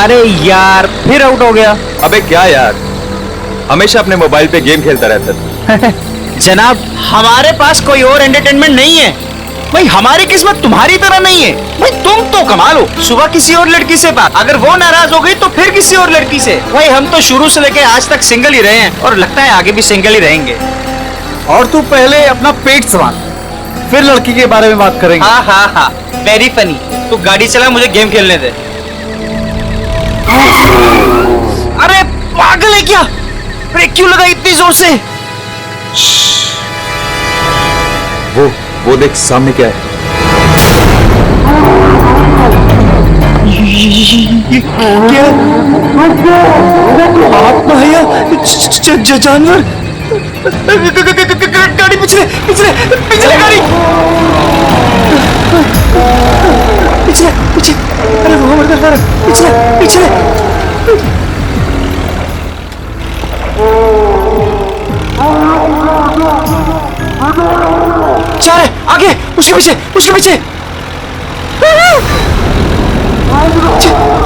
अरे यार फिर आउट हो गया। अबे क्या यार, हमेशा अपने मोबाइल पे गेम खेलता रहता था। जनाब हमारे पास कोई और एंटरटेनमेंट नहीं है भाई, हमारी किस्मत तुम्हारी तरह नहीं है भाई। तुम तो कमाल हो, सुबह किसी और लड़की से बात, अगर वो नाराज हो गई तो फिर किसी और लड़की से। भाई हम तो शुरू से लेके आज तक सिंगल ही रहे हैं और लगता है आगे भी सिंगल ही रहेंगे। और तू पहले अपना पेट संभाल, फिर लड़की के बारे में बात करेंगे। हाँ हाँ हाँ, वेरी फनी। तू गाड़ी चला, मुझे गेम खेलने दे। अरे पागल है क्या, ब्रेक क्यों लगा इतनी जोर से? वो देख सामने क्या है। क्या आत्मा है या जानवर? गाड़ी पिछले पिछले पिछले गाड़ी पिछले पीछे। अरे वो मर गया, पिछले पिछले। जा रहे आगे, उसके पीछे उसके पीछे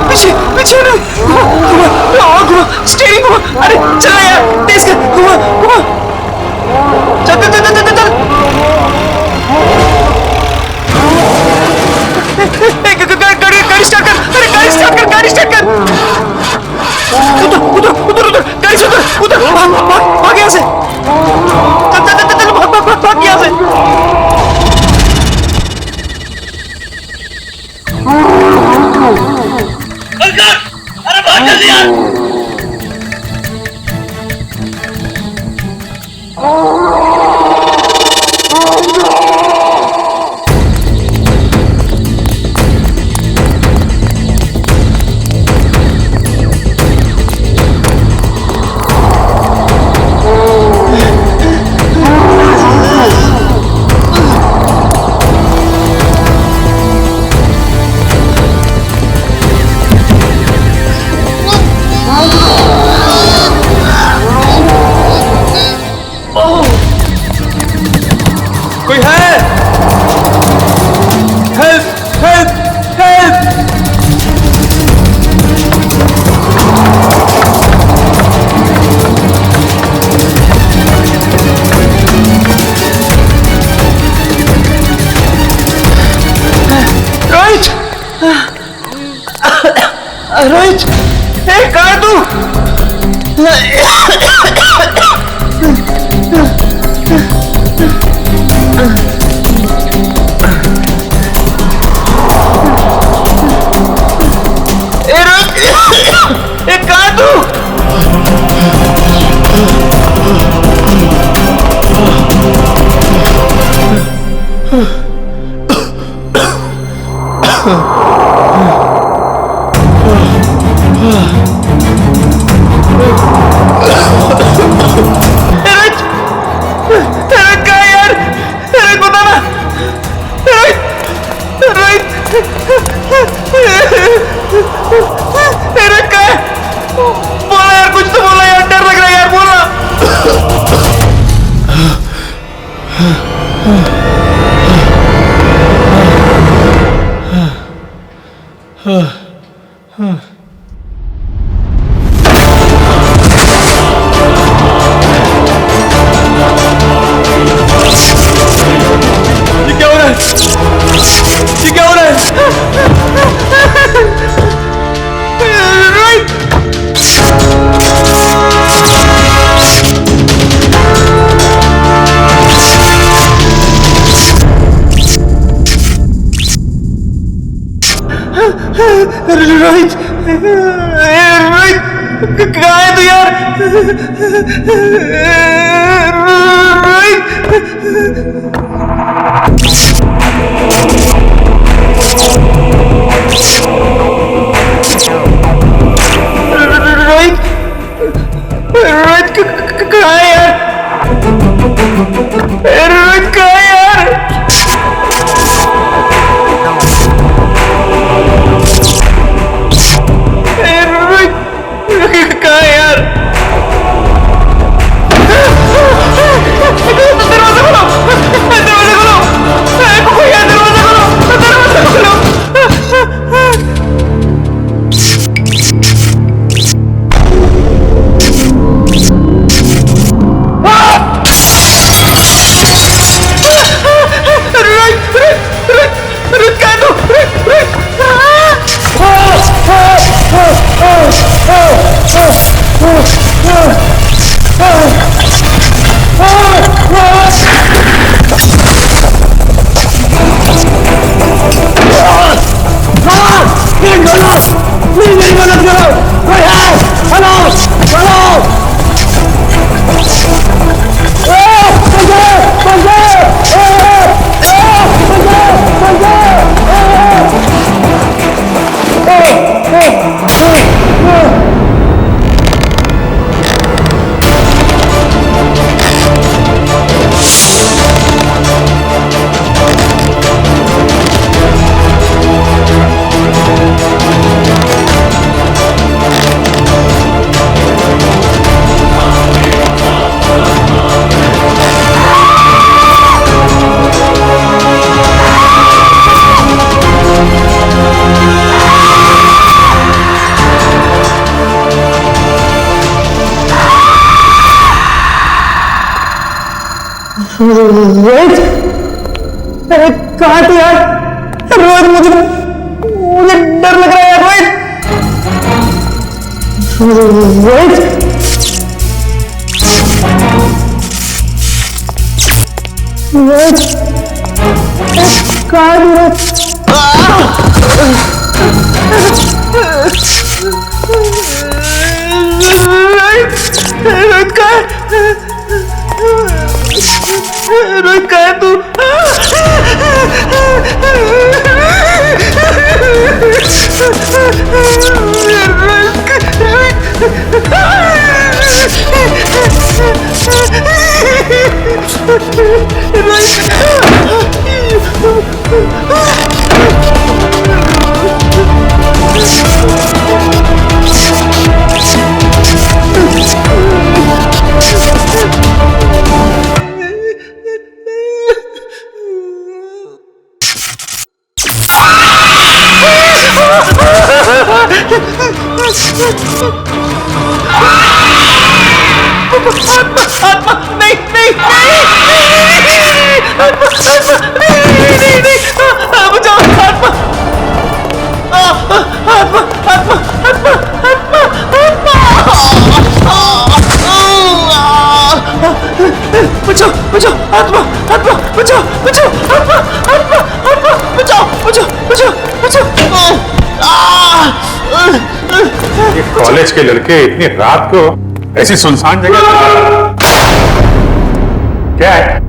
पीछे पीछे ना। घुमा स्टीयरिंग घुमा। अरे चल यार, तेज कर, घुमा घुमा। चल चल चल चल चल। गाड़ी स्टार्ट कर, अरे गाड़ी स्टार्ट कर, गाड़ी स्टार्ट कर। उधर उधर उधर उधर गाड़ी से उधर उधर भाग भाग भाग यहाँ से। चल चल चल चल, भाग भाग भाग भाग यहाँ से। अरे बहुत जल्दी यार। कोई है? Help help help. Rohit, Rohit, कहाँ है तू? कहाँ है तू? बोला यार, कुछ तो बोला यार, डर लग रहा है यार, बोला। ये क्या हो रहा है? ये क्या हो रहा है? रोहित, रोहित कहाँ है तू यार? रोहित, रोहित कहाँ है यार? रोहित कहाँ है यार? कहाँ है यार? दरवाजा खोलो, रोहित, अरे कहाँ तू यार? रोहित, मुझे मुझे डर लग रहा है यार। रोहित, रोहित, कहाँ तू? रोहित कहाँ? रोहित कहाँ है तू? बचाओ बचाओ, आत्मा आत्मा बचाओ बचाओ, आत्मा आत्मा आत्मा बचाओ बचाओ बचाओ बचाओ। ये कॉलेज के लड़के इतनी रात को ऐसी सुनसान जगह क्या है?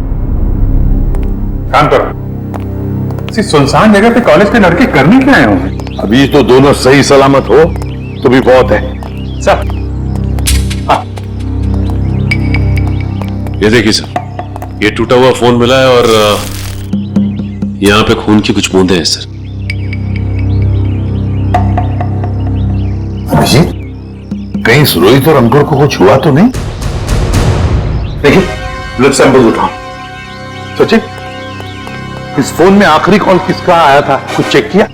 काम करो, ऐसी सुनसान जगह पे कॉलेज के लड़के करने क्या आए होंगे? अभी तो दोनों सही सलामत हो तो भी बहुत है। सर ये देखिए सर, ये टूटा हुआ फोन मिला है और यहाँ पे खून की कुछ बूंदें हैं सर। अभिजीत, कहीं इस रोहित और अंकुर को कुछ हुआ तो नहीं? देखिए, ब्लड सैंपल उठाओ। सचिन, इस फोन में आखिरी कॉल किसका आया था, कुछ चेक किया?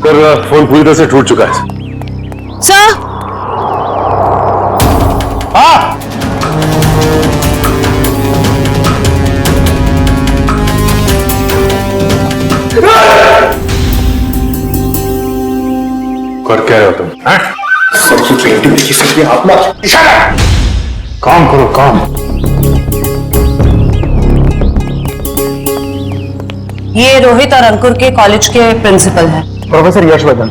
सर फोन पूरी तरह से टूट चुका है सर। हाँ, कर क्या रहे हो तुम? सबकी पेंटिंग की फिक्र आप मत, इशारा काम करो काम। ये रोहित और अंकुर के कॉलेज के प्रिंसिपल हैं। प्रोफेसर यशवर्धन।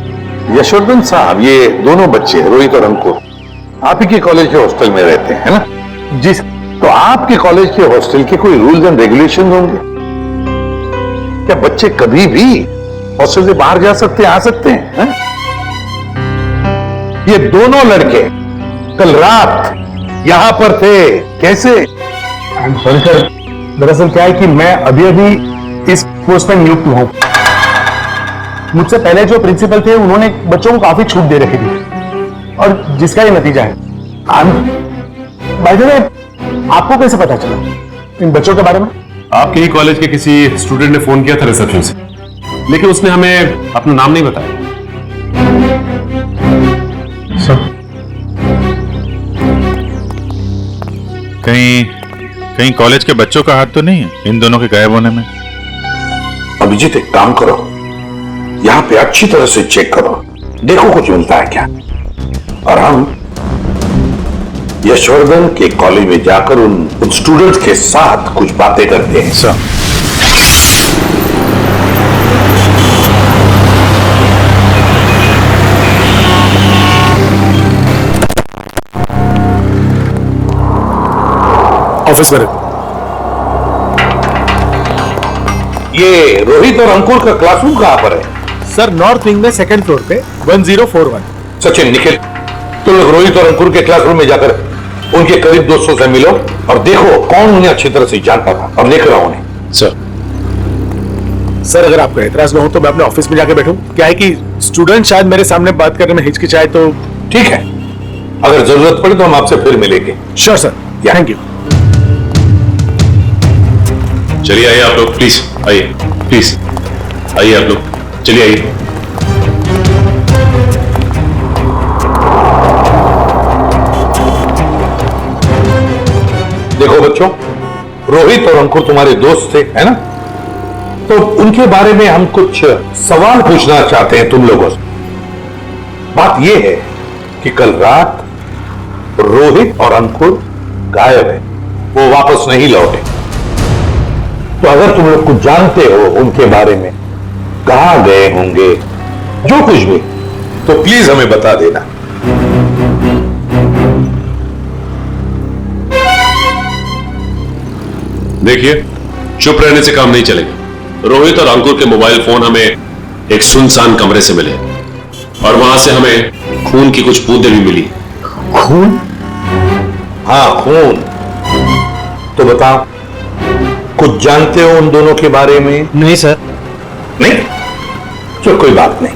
यशवर्धन साहब, ये दोनों बच्चे रोहित और अंकुर आप ही के कॉलेज के हॉस्टल में रहते हैं, है ना? जी सर। तो आपके कॉलेज के हॉस्टल के कोई रूल्स एंड रेगुलेशन होंगे क्या? बच्चे कभी भी हॉस्टल से बाहर जा सकते हैं, आ सकते हैं, है? ये दोनों लड़के कल रात यहां पर थे, कैसे? सॉरी सर, दरअसल क्या है कि मैं अभी अभी इस पोस्ट पर नियुक्त हुआ हूं। मुझसे पहले जो प्रिंसिपल थे उन्होंने बच्चों को काफी छूट दे रखी थी और जिसका ये नतीजा है। बाय द वे, आपको कैसे पता चला इन बच्चों के बारे में? आपके ही कॉलेज के किसी स्टूडेंट ने फोन किया था रिसेप्शन से, लेकिन उसने हमें अपना नाम नहीं बताया। कहीं कॉलेज के बच्चों का हाथ तो नहीं है इन दोनों के गायब होने में? अभिजीत, एक काम करो, यहां पे अच्छी तरह से चेक करो, देखो कुछ मिलता है क्या। और हम यशवर्धन के कॉलेज में जाकर उन स्टूडेंट्स के साथ कुछ बातें करते हैं। सर, ऑफिस में ये रोहित और अंकुर का क्लासरूम कहां पर है? सर, नॉर्थ विंग में सेकंड फ्लोर पे 1041। सचिन, निखिल, तुम लोग रोहित और अंकुर के क्लासरूम में जाकर उनके करीब दोस्तों से मिलो और देखो कौन उन्हें अच्छी तरह से जानता था और लेकर आओ उन्हें। सर, अगर आपका एतराज न हो तो मैं अपने ऑफिस में जाके बैठूं? क्या है कि स्टूडेंट शायद मेरे सामने बात करने में हिचकिचाए तो। ठीक है, अगर जरूरत पड़े तो हम आपसे फिर मिलेंगे। Sure sir, thank you. चलिए आइए आप लोग, प्लीज आइए, प्लीज आइए आप लोग, चलिए आइए। देखो बच्चों, रोहित और अंकुर तुम्हारे दोस्त थे, है ना? तो उनके बारे में हम कुछ सवाल पूछना चाहते हैं तुम लोगों से। बात यह है कि कल रात रोहित और अंकुर गायब है, वो वापस नहीं लौटे। तो अगर तुम लोग कुछ जानते हो उनके बारे में, कहां गए होंगे, जो कुछ भी, तो प्लीज हमें बता देना। देखिए, चुप रहने से काम नहीं चलेगा। रोहित और अंकुर के मोबाइल फोन हमें एक सुनसान कमरे से मिले और वहां से हमें खून की कुछ बूंदें भी मिली। खून? हाँ, खून। तो बताओ, कुछ जानते हो उन दोनों के बारे में? नहीं सर। नहीं? चलो कोई बात नहीं।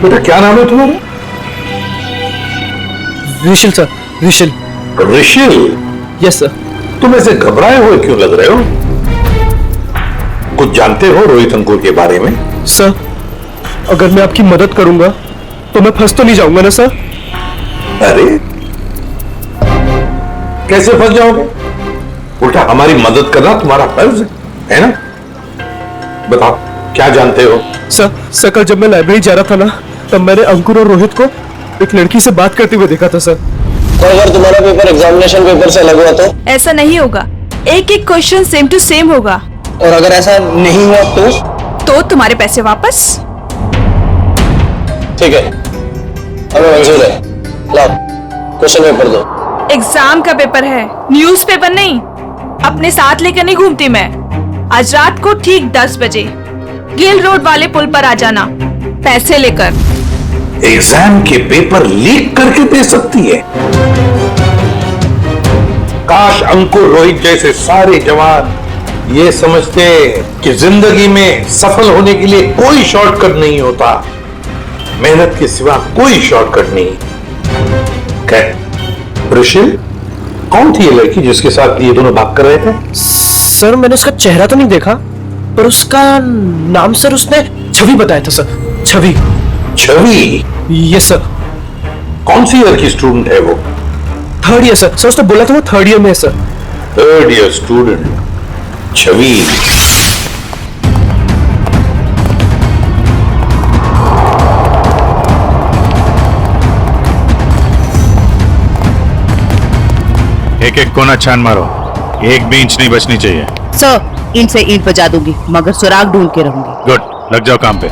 बेटा क्या नाम है तुम्हारा? Rishil sir, Rishil. Rishil? Yes sir. तुम ऐसे घबराए हुए क्यों लग रहे हो? कुछ जानते हो रोहित अंकुर के बारे में? सर, अगर मैं आपकी मदद करूंगा तो मैं फंस तो नहीं जाऊंगा ना सर? अरे कैसे फंस जाओगे? उल्टा हमारी मदद करना तुम्हारा फर्ज है ना? बताओ क्या जानते हो? सर कल जब मैं लाइब्रेरी जा रहा था ना, तब मैंने अंकुर और रोहित को एक लड़की से बात करते हुए देखा था सर। तो अगर तुम्हारा पेपर एग्जामिनेशन पेपर से अलग हुआ तो? ऐसा नहीं होगा, एक एक क्वेश्चन सेम टू सेम होगा। और अगर ऐसा नहीं हुआ तो तुम्हारे पैसे वापस। ठीक है, हमें मंजूर है। लाओ क्वेश्चन पेपर दो। एग्जाम का पेपर है, न्यूज़पेपर नहीं। अपने साथ लेकर नहीं घूमती मैं। आज रात को ठीक 10 बजे गिल रोड वाले पुल पर आ जाना, पैसे लेकर। एग्जाम के पेपर लीक करके दे सकती है? काश अंकुर रोहित जैसे सारे जवान ये समझते कि जिंदगी में सफल होने के लिए कोई शॉर्टकट नहीं होता, मेहनत के सिवा कोई शॉर्टकट नहीं। खैर, ऋषिल, कौन थी ये लड़की जिसके साथ ये दोनों भाग कर रहे थे? सर मैंने उसका चेहरा तो नहीं देखा, पर उसका नाम सर उसने छवि बताया था sir. Chhavi. Chhavi? Yes sir. कौन सी ईयर की स्टूडेंट है वो? 3rd year sir. सर उसने बोला था वो 3rd ईयर में है सर। 3rd ईयर स्टूडेंट छवि। एक एक कोना छान मारो, एक भी इंच नहीं बचनी चाहिए। सर, ईंट से ईंट बजा दूंगी, मगर सुराग ढूंढ के रहूंगी। गुड, लग जाओ काम पे।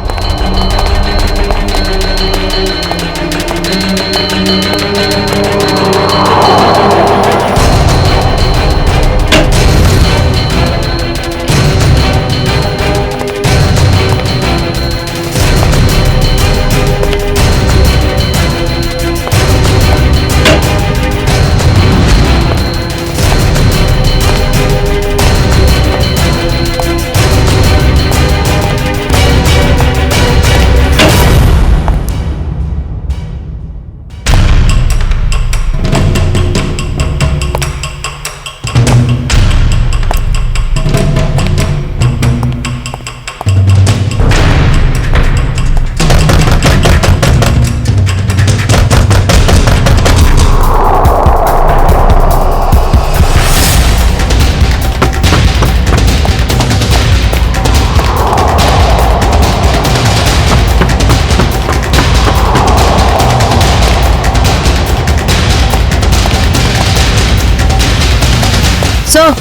सर,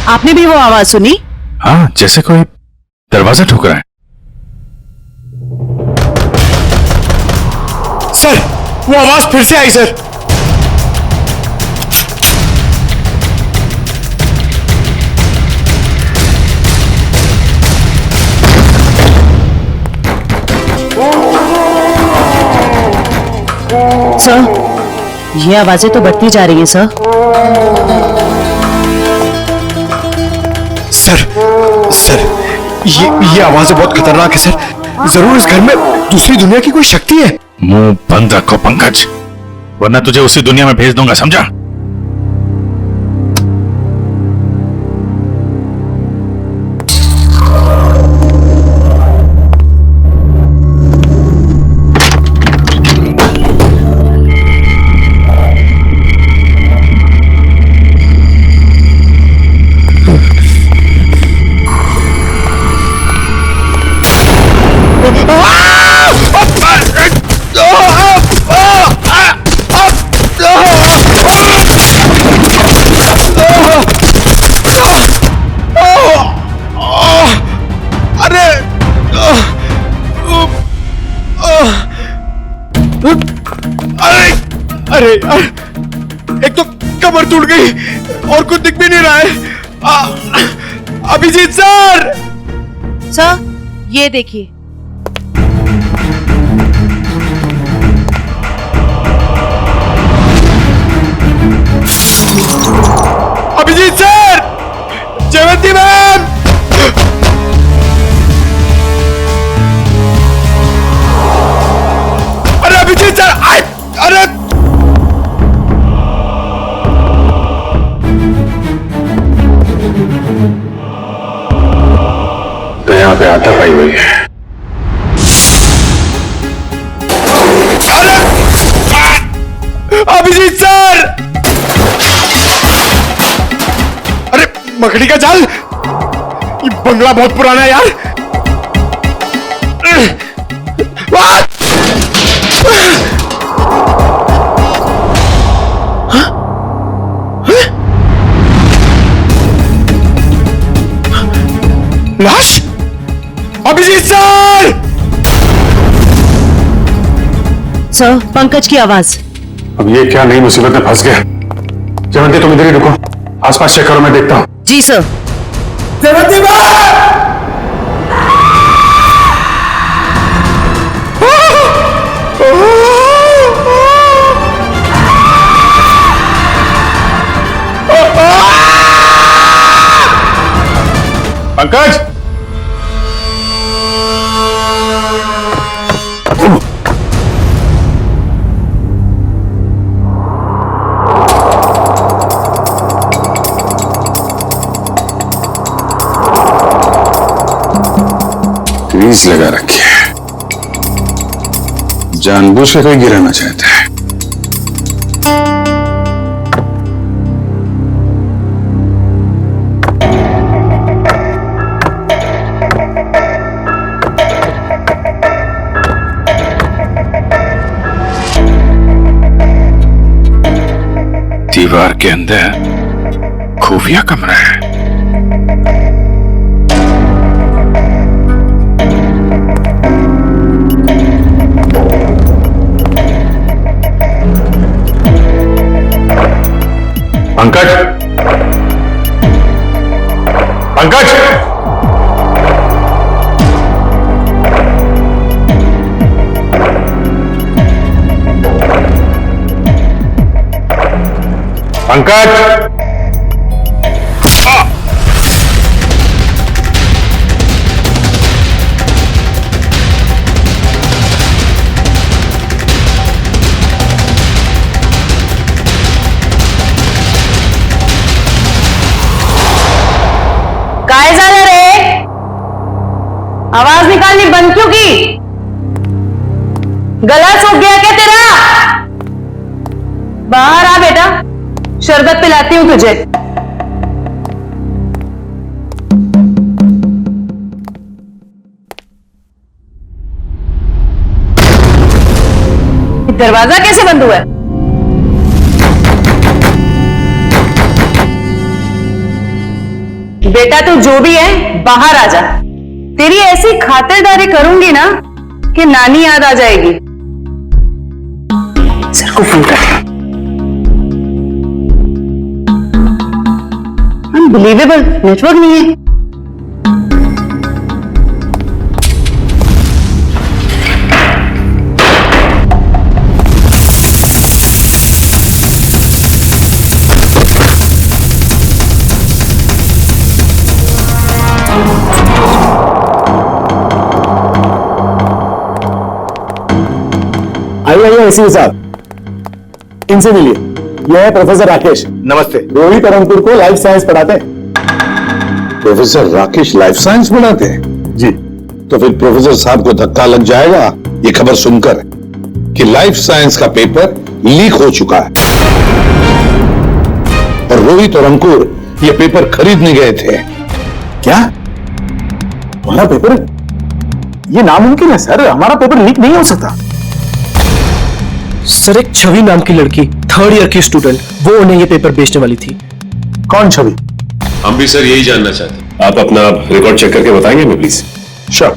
आपने भी वो आवाज सुनी? हाँ, जैसे कोई दरवाजा ठोक रहा है। सर वो आवाज फिर से आई सर। सर, ये आवाजें तो बढ़ती जा रही हैं सर। सर ये आवाजें बहुत खतरनाक है सर। जरूर इस घर में दूसरी दुनिया की कोई शक्ति है। मुंह बंद रखो पंकज, वरना तुझे उसी दुनिया में भेज दूंगा, समझा? कमर टूट गई और कुछ दिख भी नहीं रहा है। अभिजीत सर! सर ये देखिए। अभिजीत सर! जयवंती मैम! अरे अभिजीत सर! अरे तो यहाँ पे आटा पाई हुई है। अरे अभिजीत सर! अरे मकड़ी का जाल! ये बंगला बहुत पुराना है यार। लाश! अभिजीत सर! सर पंकज की आवाज। अब ये क्या नई मुसीबत में फंस गया। जयवंती तुम इधर ही रुको, आसपास चेक करो, मैं देखता हूँ। जी सर। जयवंती पंकज! ग्रीस लगा रखी है, जानबूझ के कोई गिराना चाहता है। दीवार के अंदर खुफिया कमरा है। पंकज! पंकज! पंकज! काय झालं रे? आवाज निकालनी बंद क्यों की? गला सूख गया क्या तेरा? बाहर आ बेटा, शरबत पिलाती हूं तुझे। दरवाजा कैसे बंद हुआ है? बेटा तू जो भी है बाहर आ जा। तेरी ऐसी खातिरदारी करूंगी ना कि नानी याद आ जाएगी। सर को फोन कर। अनबिलीवेबल, नेटवर्क नहीं है। आइए एसपी साहब, इनसे मिलिए। यह है प्रोफेसर राकेश। नमस्ते। रोहित और अंकुर को लाइफ साइंस पढ़ाते हैं। प्रोफेसर राकेश लाइफ साइंस पढ़ाते हैं? जी। तो फिर प्रोफेसर साहब को धक्का लग जाएगा ये खबर सुनकर कि लाइफ साइंस का पेपर लीक हो चुका है और रोहित और अंकुर ये पेपर खरीदने गए थे। क्या? हमारा पेपर? ये नामुमकिन है सर, हमारा पेपर लीक नहीं हो सकता। सर एक छवि नाम की लड़की, 3rd ईयर की स्टूडेंट, वो उन्हें ये पेपर बेचने वाली थी। कौन छवि? हम भी सर यही जानना चाहते हैं। आप अपना रिकॉर्ड चेक करके बताएंगे हमें प्लीज? श्योर।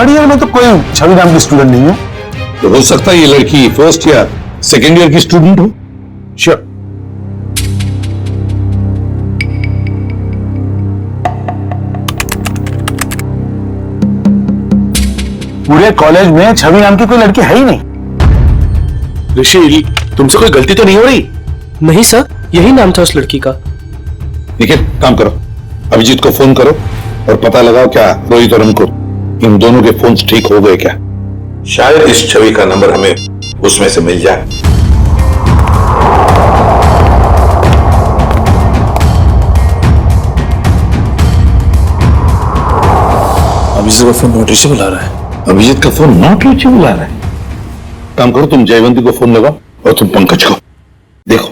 थर्ड ईयर में तो कोई छवि नाम की स्टूडेंट नहीं है। तो हो सकता है ये लड़की फर्स्ट या सेकेंड ईयर की स्टूडेंट हो। श्योर। पूरे कॉलेज में छवि नाम की कोई लड़की है ही नहीं। ऋषि, तुमसे कोई गलती तो नहीं हो रही? नहीं सर, यही नाम था उस लड़की का। निखिल, काम करो, अभिजीत को फोन करो और पता लगाओ क्या रोहित और अंकुर इन दोनों के फोन्स ठीक हो गए क्या। शायद इस छवि का नंबर हमें उसमें से मिल जाए। अभिजीत का फोन नॉट रीचेबल आ रहा है। अभिजीत का फोन नॉट रीचेबल आ रहा है। काम करो, तुम जयवंती को फोन लगाओ और तुम पंकज को देखो।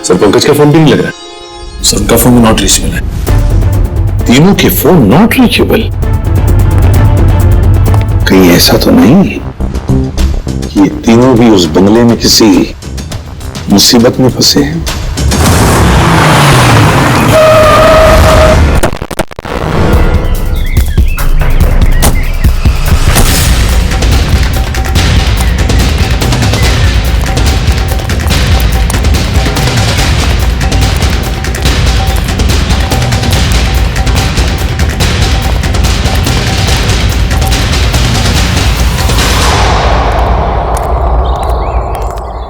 सर, पंकज का फोन भी नहीं लग रहा। सर, उनका फोन नॉट रीचेबल है। तीनों के फोन नॉट रीचेबल। कहीं ऐसा तो नहीं है कि ये तीनों भी उस बंगले में किसी मुसीबत में फंसे हैं।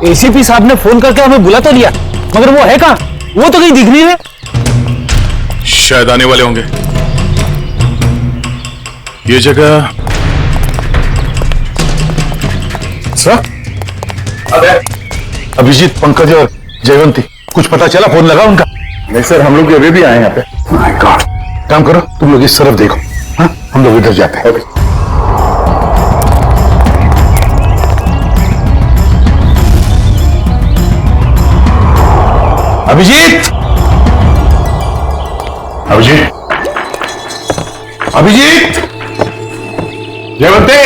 एसीपी साहब ने फोन करके हमें बुला तो लिया, मगर वो है कहां? वो तो कहीं दिख नहीं रहे। शायद आने वाले होंगे। ये जगह सर, अभिजीत, पंकज और जयवंती, कुछ पता चला? फोन लगा उनका? नहीं सर, हम लोग अभी भी आए यहाँ पे। My God. काम करो, तुम लोग इस तरफ देखो। हाँ, हम लोग इधर जाते हैं। अभिजीत, अभिजीत, अभिजीत, जयवंती,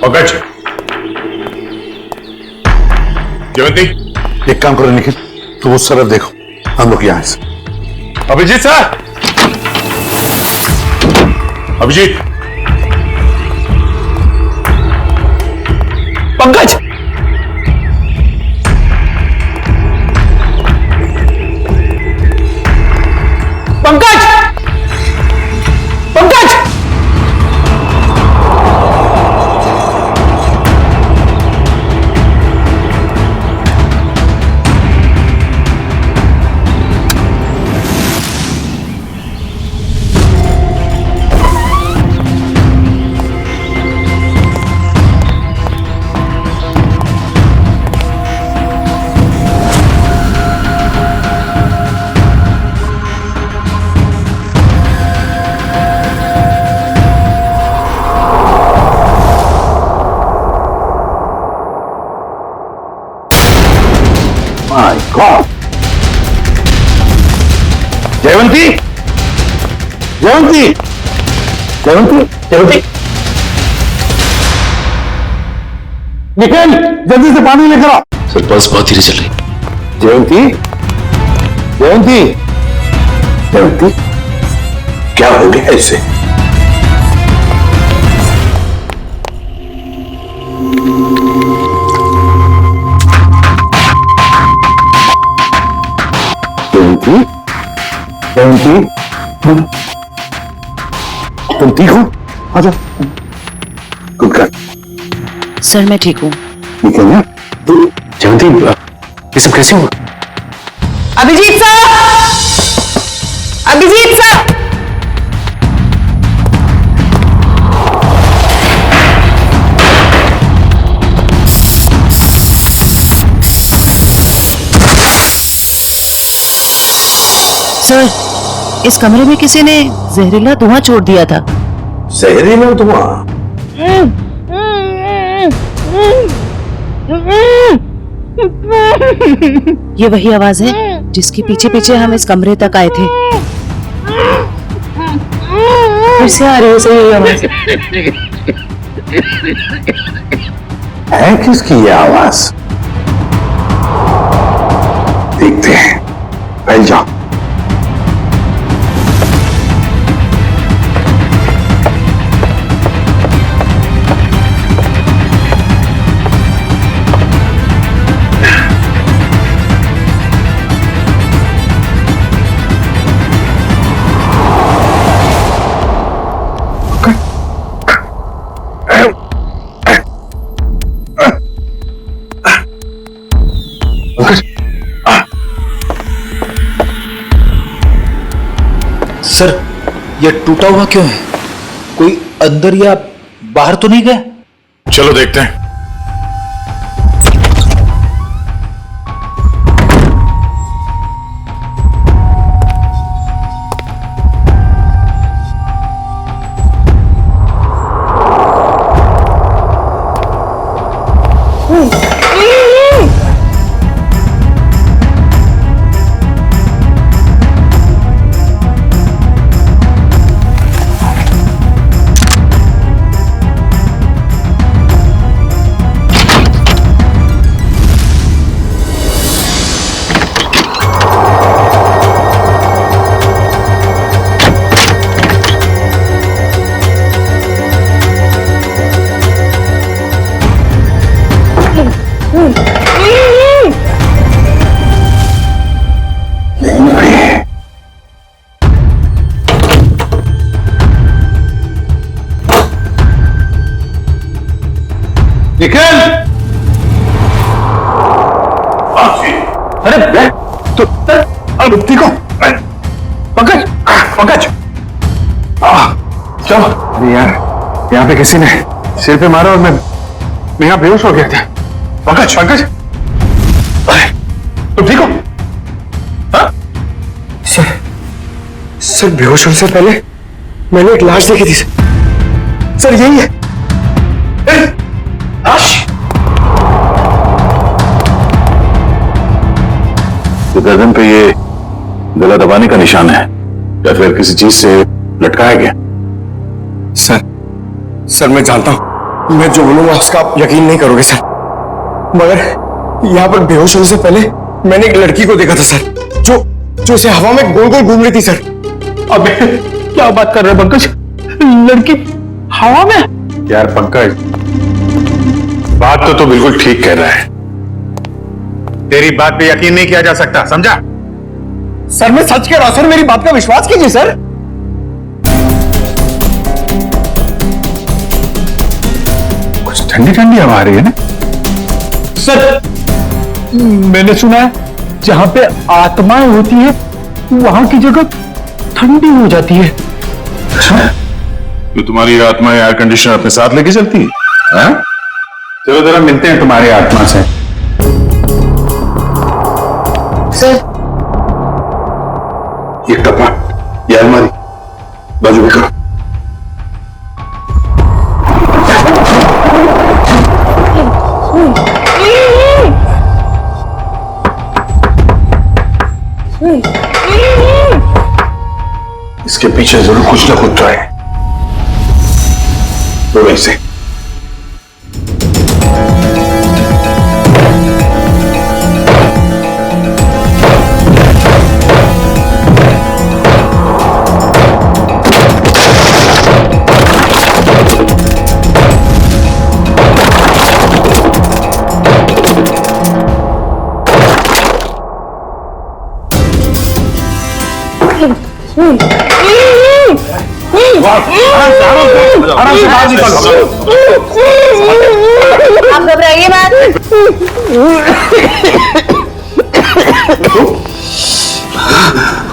पंकज, जयवंती, एक काम करो निखिल, तुम उस तरफ देखो, हम लोग यहाँ से। Abhijeet sir, Abhijeet, Pankaj, Pankaj, Pankaj, my God. Jayvanti, Jayvanti, Jayvanti, Jayvanti, Nikhil, जल्दी से पानी लेकर आओ। सर, बस बहुत धीरे चल रही। जयवंती, जयवंती, जयवंती, क्या हो गया इससे? जयवंती, जयवंती, तुम ठीक हो? आ जाओ। Good girl. सर, मैं ठीक हूँ। ठीक है ना? जयवंती, ये सब कैसे हुआ? Abhijeet sir, Abhijeet sir, sir, इस कमरे में किसी ने जहरीला धुआं छोड़ दिया था। जहरीला धुआं? ये वही आवाज है जिसके पीछे पीछे हम इस कमरे तक आए थे। फिर से आ रही है सही आवाज। है किसकी ये आवाज? देखते हैं। फैल जाओ। सर, ये टूटा हुआ क्यों है? कोई अंदर या बाहर तो नहीं गया? चलो देखते हैं। निखिल! अरे तो देखो पंकज, पंकज चलो। अरे यार, यहाँ पे किसी ने सिर पे मारा और मैं यहाँ बेहोश हो गया था। पंकज, पंकज तुम ठीक हो? हाँ? सर बेहोश होने से पहले मैंने एक लाश देखी थी सर, यही है। तो गर्दन पे ये गला दबाने का निशान है या फिर किसी चीज से लटकाया गया? सर मैं जानता हूं, मैं जो बोलूंगा उसका आप यकीन नहीं करोगे सर, मगर यहां पर बेहोश होने से पहले मैंने एक लड़की को देखा था सर, जो उसे हवा में गोल गोल घूम रही थी सर। अबे क्या बात कर रहे हो पंकज? लड़की हवा में? यार पंकज, बात तो बिल्कुल ठीक कह रहा है, तेरी बात पे यकीन नहीं किया जा सकता, समझा? सर मैं सच कह रहा हूं सर, मेरी बात का विश्वास कीजिए सर। कुछ ठंडी ठंडी हवा आ रही है ना सर? मैंने सुना है जहां पे आत्माएं होती है वहां की जगह ठंडी हो जाती है। तो तुम्हारी आत्मा एयर कंडीशनर अपने साथ लेके चलती है? हाँ? चलो जरा मिलते हैं तुम्हारी आत्मा से। सर ये कपड़ा, ये अलमारी बाजू में करो। इसके पीछे जरूर कुछ ना कुछ तो है, तो वैसे आराम से बाहर निकलो। आप घबराइए मत।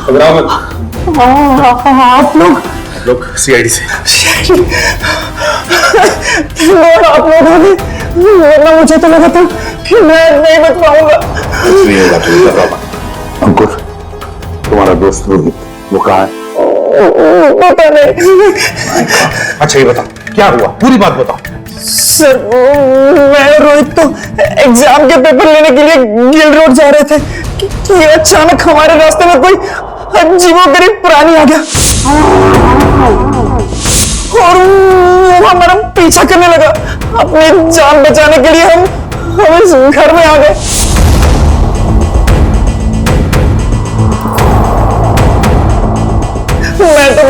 घबराओ मत। आप लोग सीआईडी से। आप लोगों ने, वरना मुझे तो लगा था कि मैं नहीं बच पाऊंगा। नहीं होगा, तुम घबराओ मत। अंकुर, तुम्हारा दोस्त रोहित वो कहाँ है? पता नहीं। अच्छा ये बताओ क्या हुआ, पूरी बात बताओ। सर मैं और रोहित तो एग्जाम के पेपर लेने के लिए गिल रोड जा रहे थे कि अचानक हमारे रास्ते में कोई अजीबोगरीब प्राणी आ गया और वो हमारा पीछा करने लगा। अपनी जान बचाने के लिए हम इस घर में आ गए।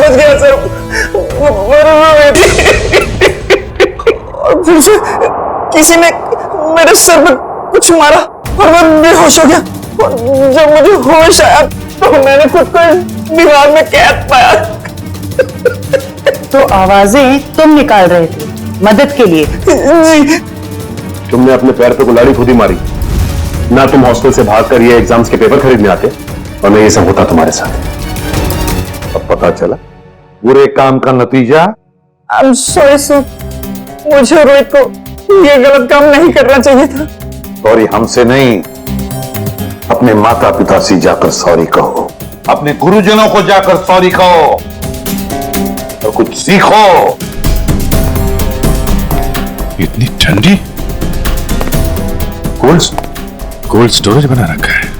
बच गया सर। और फिर से किसी ने मेरे सर पर कुछ मारा और मैं बेहोश हो गया। और जब मुझे होश आया तो मैंने खुद को दीवार में कैद पाया। तो आवाजें तुम निकाल रहे थे मदद के लिए? जी। तुमने अपने पैर पे कुल्हाड़ी खुद ही मारी ना। तुम हॉस्टल से भागकर ये एग्जाम्स के पेपर खरीदने आते और मैं ये सब होता तुम्हारे साथ। अब पता चला बुरे काम का नतीजा। I'm sorry सर, मुझे रोहित को ये गलत काम नहीं करना चाहिए था। सॉरी हमसे नहीं, अपने माता पिता से जाकर सॉरी कहो, अपने गुरुजनों को जाकर सॉरी कहो और कुछ सीखो। इतनी ठंडी कोल्ड स्टोरेज बना रखा है।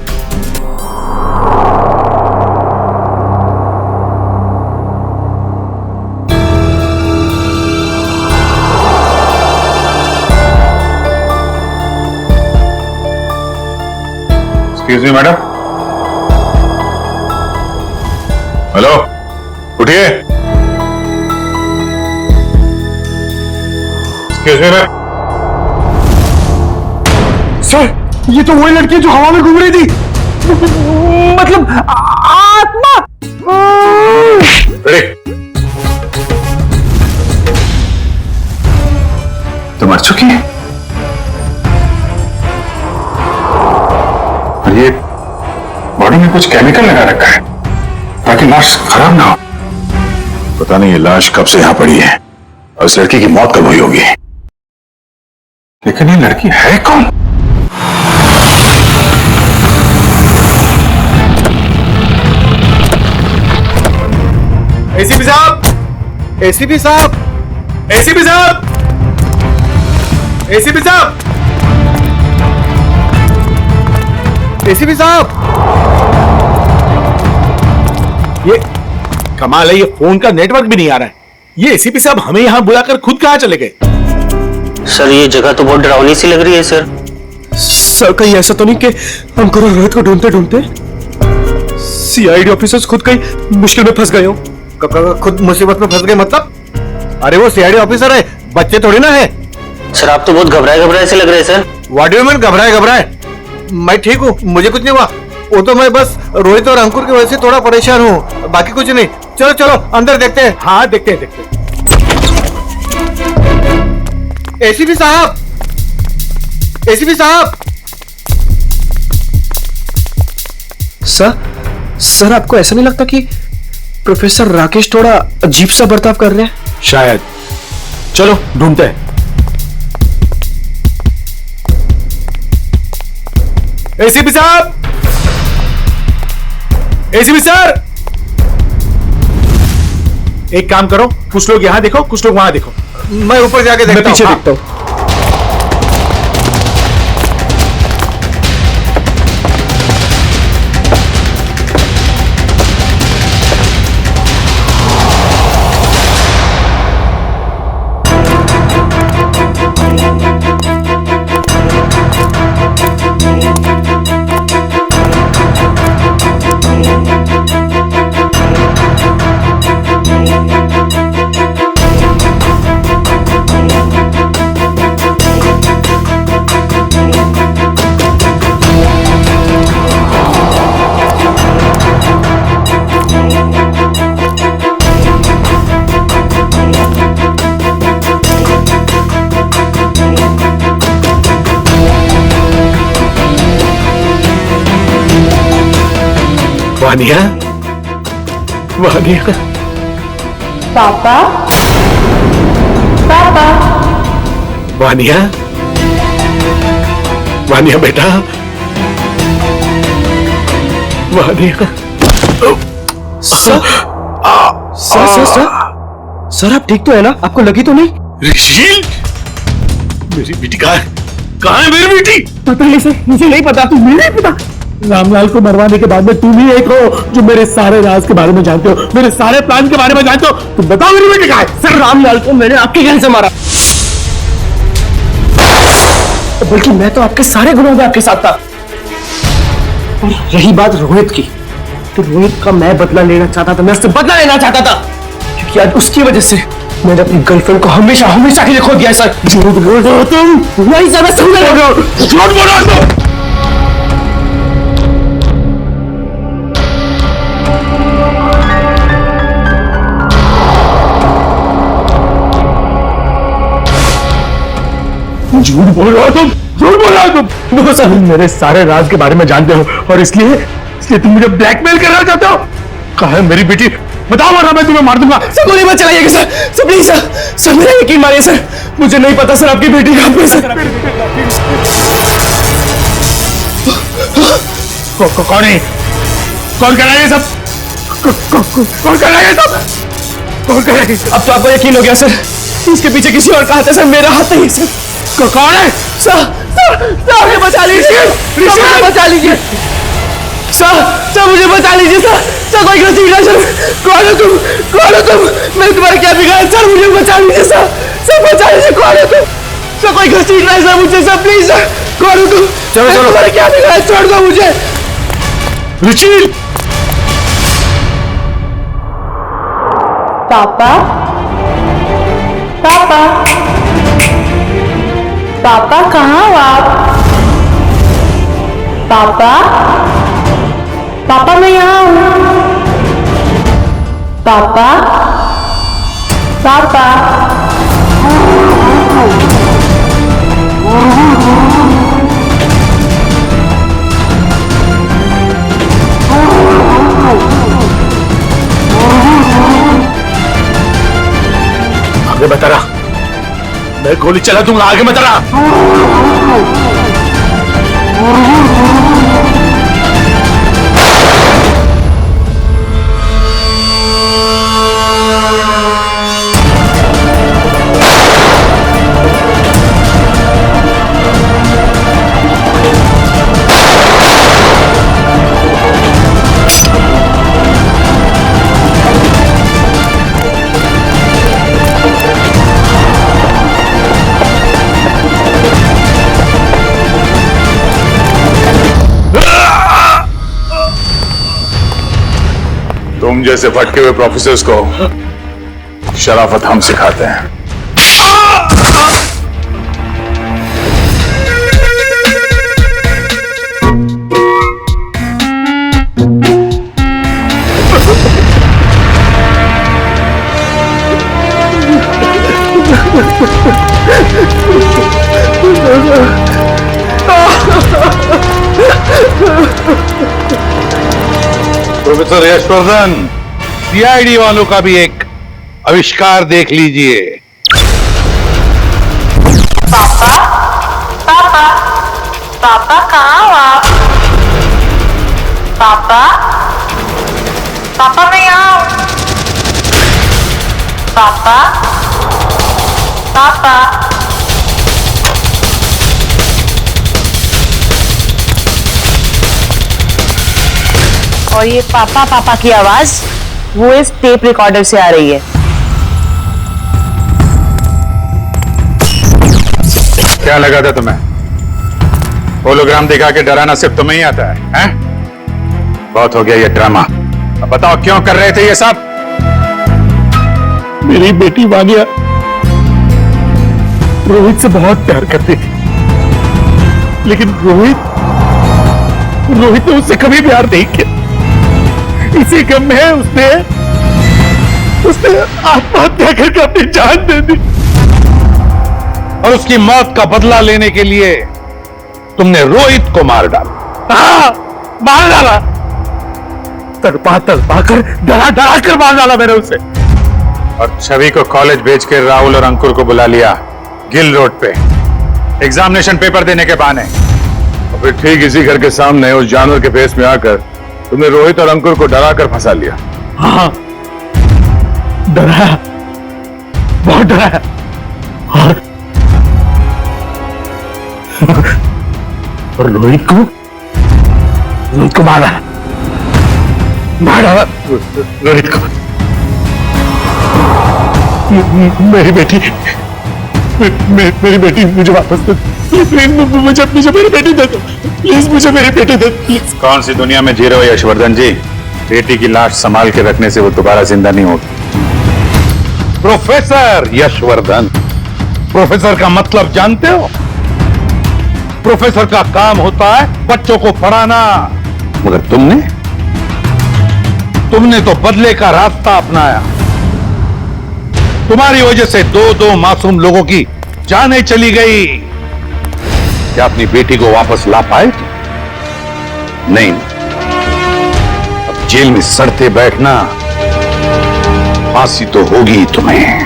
Excuse me madam. हेलो, उठिए। Excuse me ma'am. सर, ये तो वही लड़की है जो हवा में घूम रही थी। मतलब आत्मा। तो मर चुकी है। और ये बॉडी में कुछ केमिकल लगा रखा है ताकि लाश खराब ना हो। पता नहीं ये लाश कब से यहां पड़ी है और इस लड़की की मौत कब हुई होगी। लेकिन ये लड़की है कौन? एसीपी साहब, एसीपी साहब, एसीपी साहब, एसीपी साहब, एसीपी साहब। ये कमाल है, ये फोन का नेटवर्क भी नहीं आ रहा है। ये एसीपी साहब हमें यहां बुलाकर खुद कहां चले गए? सर ये जगह तो बहुत डरावनी सी लग रही है सर। सर कहीं ऐसा तो नहीं कि हमको रोहित को ढूंढते ढूंढते सीआईडी ऑफिसर्स खुद कहीं मुश्किल में फंस गए हो? खुद मुसीबत में फंस गए मतलब? अरे वो सीआईडी ऑफिसर है, बच्चे थोड़ी ना है। सर आप तो बहुत घबराए से लग रहे हैं sir. What do you mean घबराए? मैं ठीक हूँ, मुझे कुछ नहीं हुआ। वो तो मैं बस रोहित और अंकुर की वजह से थोड़ा परेशान हूँ, बाकी कुछ नहीं। चलो चलो अंदर देखते हैं। हाँ देखते हैं। एसीपी साहब, एसीपी साहब। सर आपको ऐसा नहीं लगता कि प्रोफेसर राकेश थोड़ा अजीब सा बर्ताव कर रहे हैं? शायद। चलो ढूंढते हैं। एसीपी साहब, एसीपी सर, एक काम करो, कुछ लोग यहां देखो, कुछ लोग वहां देखो। मैं ऊपर जाके देखता हूं। मैं पीछे देखता हूं। वानिया, वानिया। पापा, पापा। वानिया, वानिया बेटा, वानिया। सर आप ठीक तो है ना? आपको लगी तो नहीं? ऋषि, मेरी बेटी कहाँ है मेरी बेटी? पता नहीं सर, मुझे नहीं पता। तुम नहीं पता? रामलाल को मरवाने के बाद में तुम ही एक हो जो मेरे सारे राज के बारे में जानते हो, मेरे सारे प्लान के बारे में जानते हो। तुम बताओ मेरी बेटी कहाँ है? सर रामलाल को मैंने आपके घर से मारा, बल्कि मैं तो आपके सारे गुनों में आपके साथ था। और रही बात रोहित की, तो रोहित का मैं बदला लेना चाहता था, मैं उससे बदला लेना चाहता था। कि आज उसकी वजह से मैंने अपनी गर्लफ्रेंड को हमेशा हमेशा के लिए खो दिया है सर। झूठ बोल रहे हो तुम, नहीं सर, मैं समझ रहा हूँ, झूठ बोल रहे हो तुम। झूठ बोल रहे हो तुम, झूठ बोल रहे हो तुम। नो सर, मेरे सारे राज के बारे में जानते हो और इसलिए तुम मुझे ब्लैकमेल करना चाहते हो। कहाँ है मेरी बेटी, बताओ वरना मैं तुम्हें मार दूंगा। सर गोली मत चलाइएगा sir, sir please sir, sir मेरा यकीन मानिए सर, मुझे नहीं पता सर आपकी बेटी कहाँ पे सर। कौन है, कौन कर रहा है ये सब, कौन कर रहा है ये सब, कौन कर रहा है? अब तो आपको यकीन हो गया सर, इसके पीछे किसी और का हाथ है सर, मेरा हाथ नहीं सर। कौन है? सर सर मुझे बचा लीजिए, मुझे बचा लीजिए सर, सर मुझे बचा लीजिए सर, सर कोई गलती नहीं सर, कौन हो तुम, कौन हो तुम, मैंने तुम्हारा क्या बिगाड़ा सर, मुझे बचा लीजिए सर, सर बचा लीजिए, कौन हो तुम, सर कोई गलती नहीं सर मुझे सर, प्लीज सर, कौन हो तुम, चलो चलो, तुम्हारा क्या बिगाड़ा, छोड़ दो मुझे। रुचि, पापा, पापा, पापा कहाँ हो आप? पापा, पापा मैं यहाँ हूँ। पापा, पापा, आगे बता रहा, मैं गोली चला दूंगा, आगे बता रहा। तुम जैसे भटके हुए प्रोफेसर्स को शराफत हम सिखाते हैं। प्रोफेसर यशवर्धन, सीआईडी वालों का भी एक आविष्कार देख लीजिए। पापा, पापा, पापा कहाँ हो आप? पापा, पापा मैं यहाँ हूँ। पापा, पापा, और ये पापा पापा की आवाज वो इस टेप रिकॉर्डर से आ रही है। क्या लगा था तुम्हें? होलोग्राम दिखा के डराना सिर्फ तुम्हें ही आता है, हैं? बहुत हो गया ये ड्रामा। अब बताओ क्यों कर रहे थे ये सब? मेरी बेटी वानिया रोहित से बहुत प्यार करती थी, लेकिन रोहित ने उससे कभी प्यार नहीं किया। इसी गम में उसने आत्महत्या करके अपनी जान दे दी। और उसकी मौत का बदला लेने के लिए तुमने रोहित को मार डाला। हाँ, मार डाला, तड़पा कर डरा कर मार डाला मैंने उसे। और छवि को कॉलेज भेज के राहुल और अंकुर को बुला लिया गिल रोड पे एग्जामिनेशन पेपर देने के बहाने। और फिर ठीक इसी घर के सामने उस जानवर के फेस में आकर तुमने रोहित और अंकुर को डरा कर फंसा लिया। हाँ, डराया, बहुत डराया, और रोहित को मारा रोहित को। मेरी बेटी मुझे वापस दे, मुझे मेरी बेटी दे दो प्लीज, मुझे मेरी बेटी दे प्लीज। कौन सी दुनिया में जी रहे हो यशवर्धन जी? बेटी की लाश संभाल के रखने से वो दोबारा जिंदा नहीं होगी। प्रोफेसर यशवर्धन। प्रोफेसर का मतलब जानते हो? प्रोफेसर का काम होता है बच्चों को पढ़ाना, मगर तुमने तो बदले का रास्ता अपनाया। तुम्हारी वजह से दो मासूम लोगों की जानें चली गई। क्या अपनी बेटी को वापस ला पाए? नहीं। अब जेल में सड़ते बैठना, फांसी तो होगी ही तुम्हें।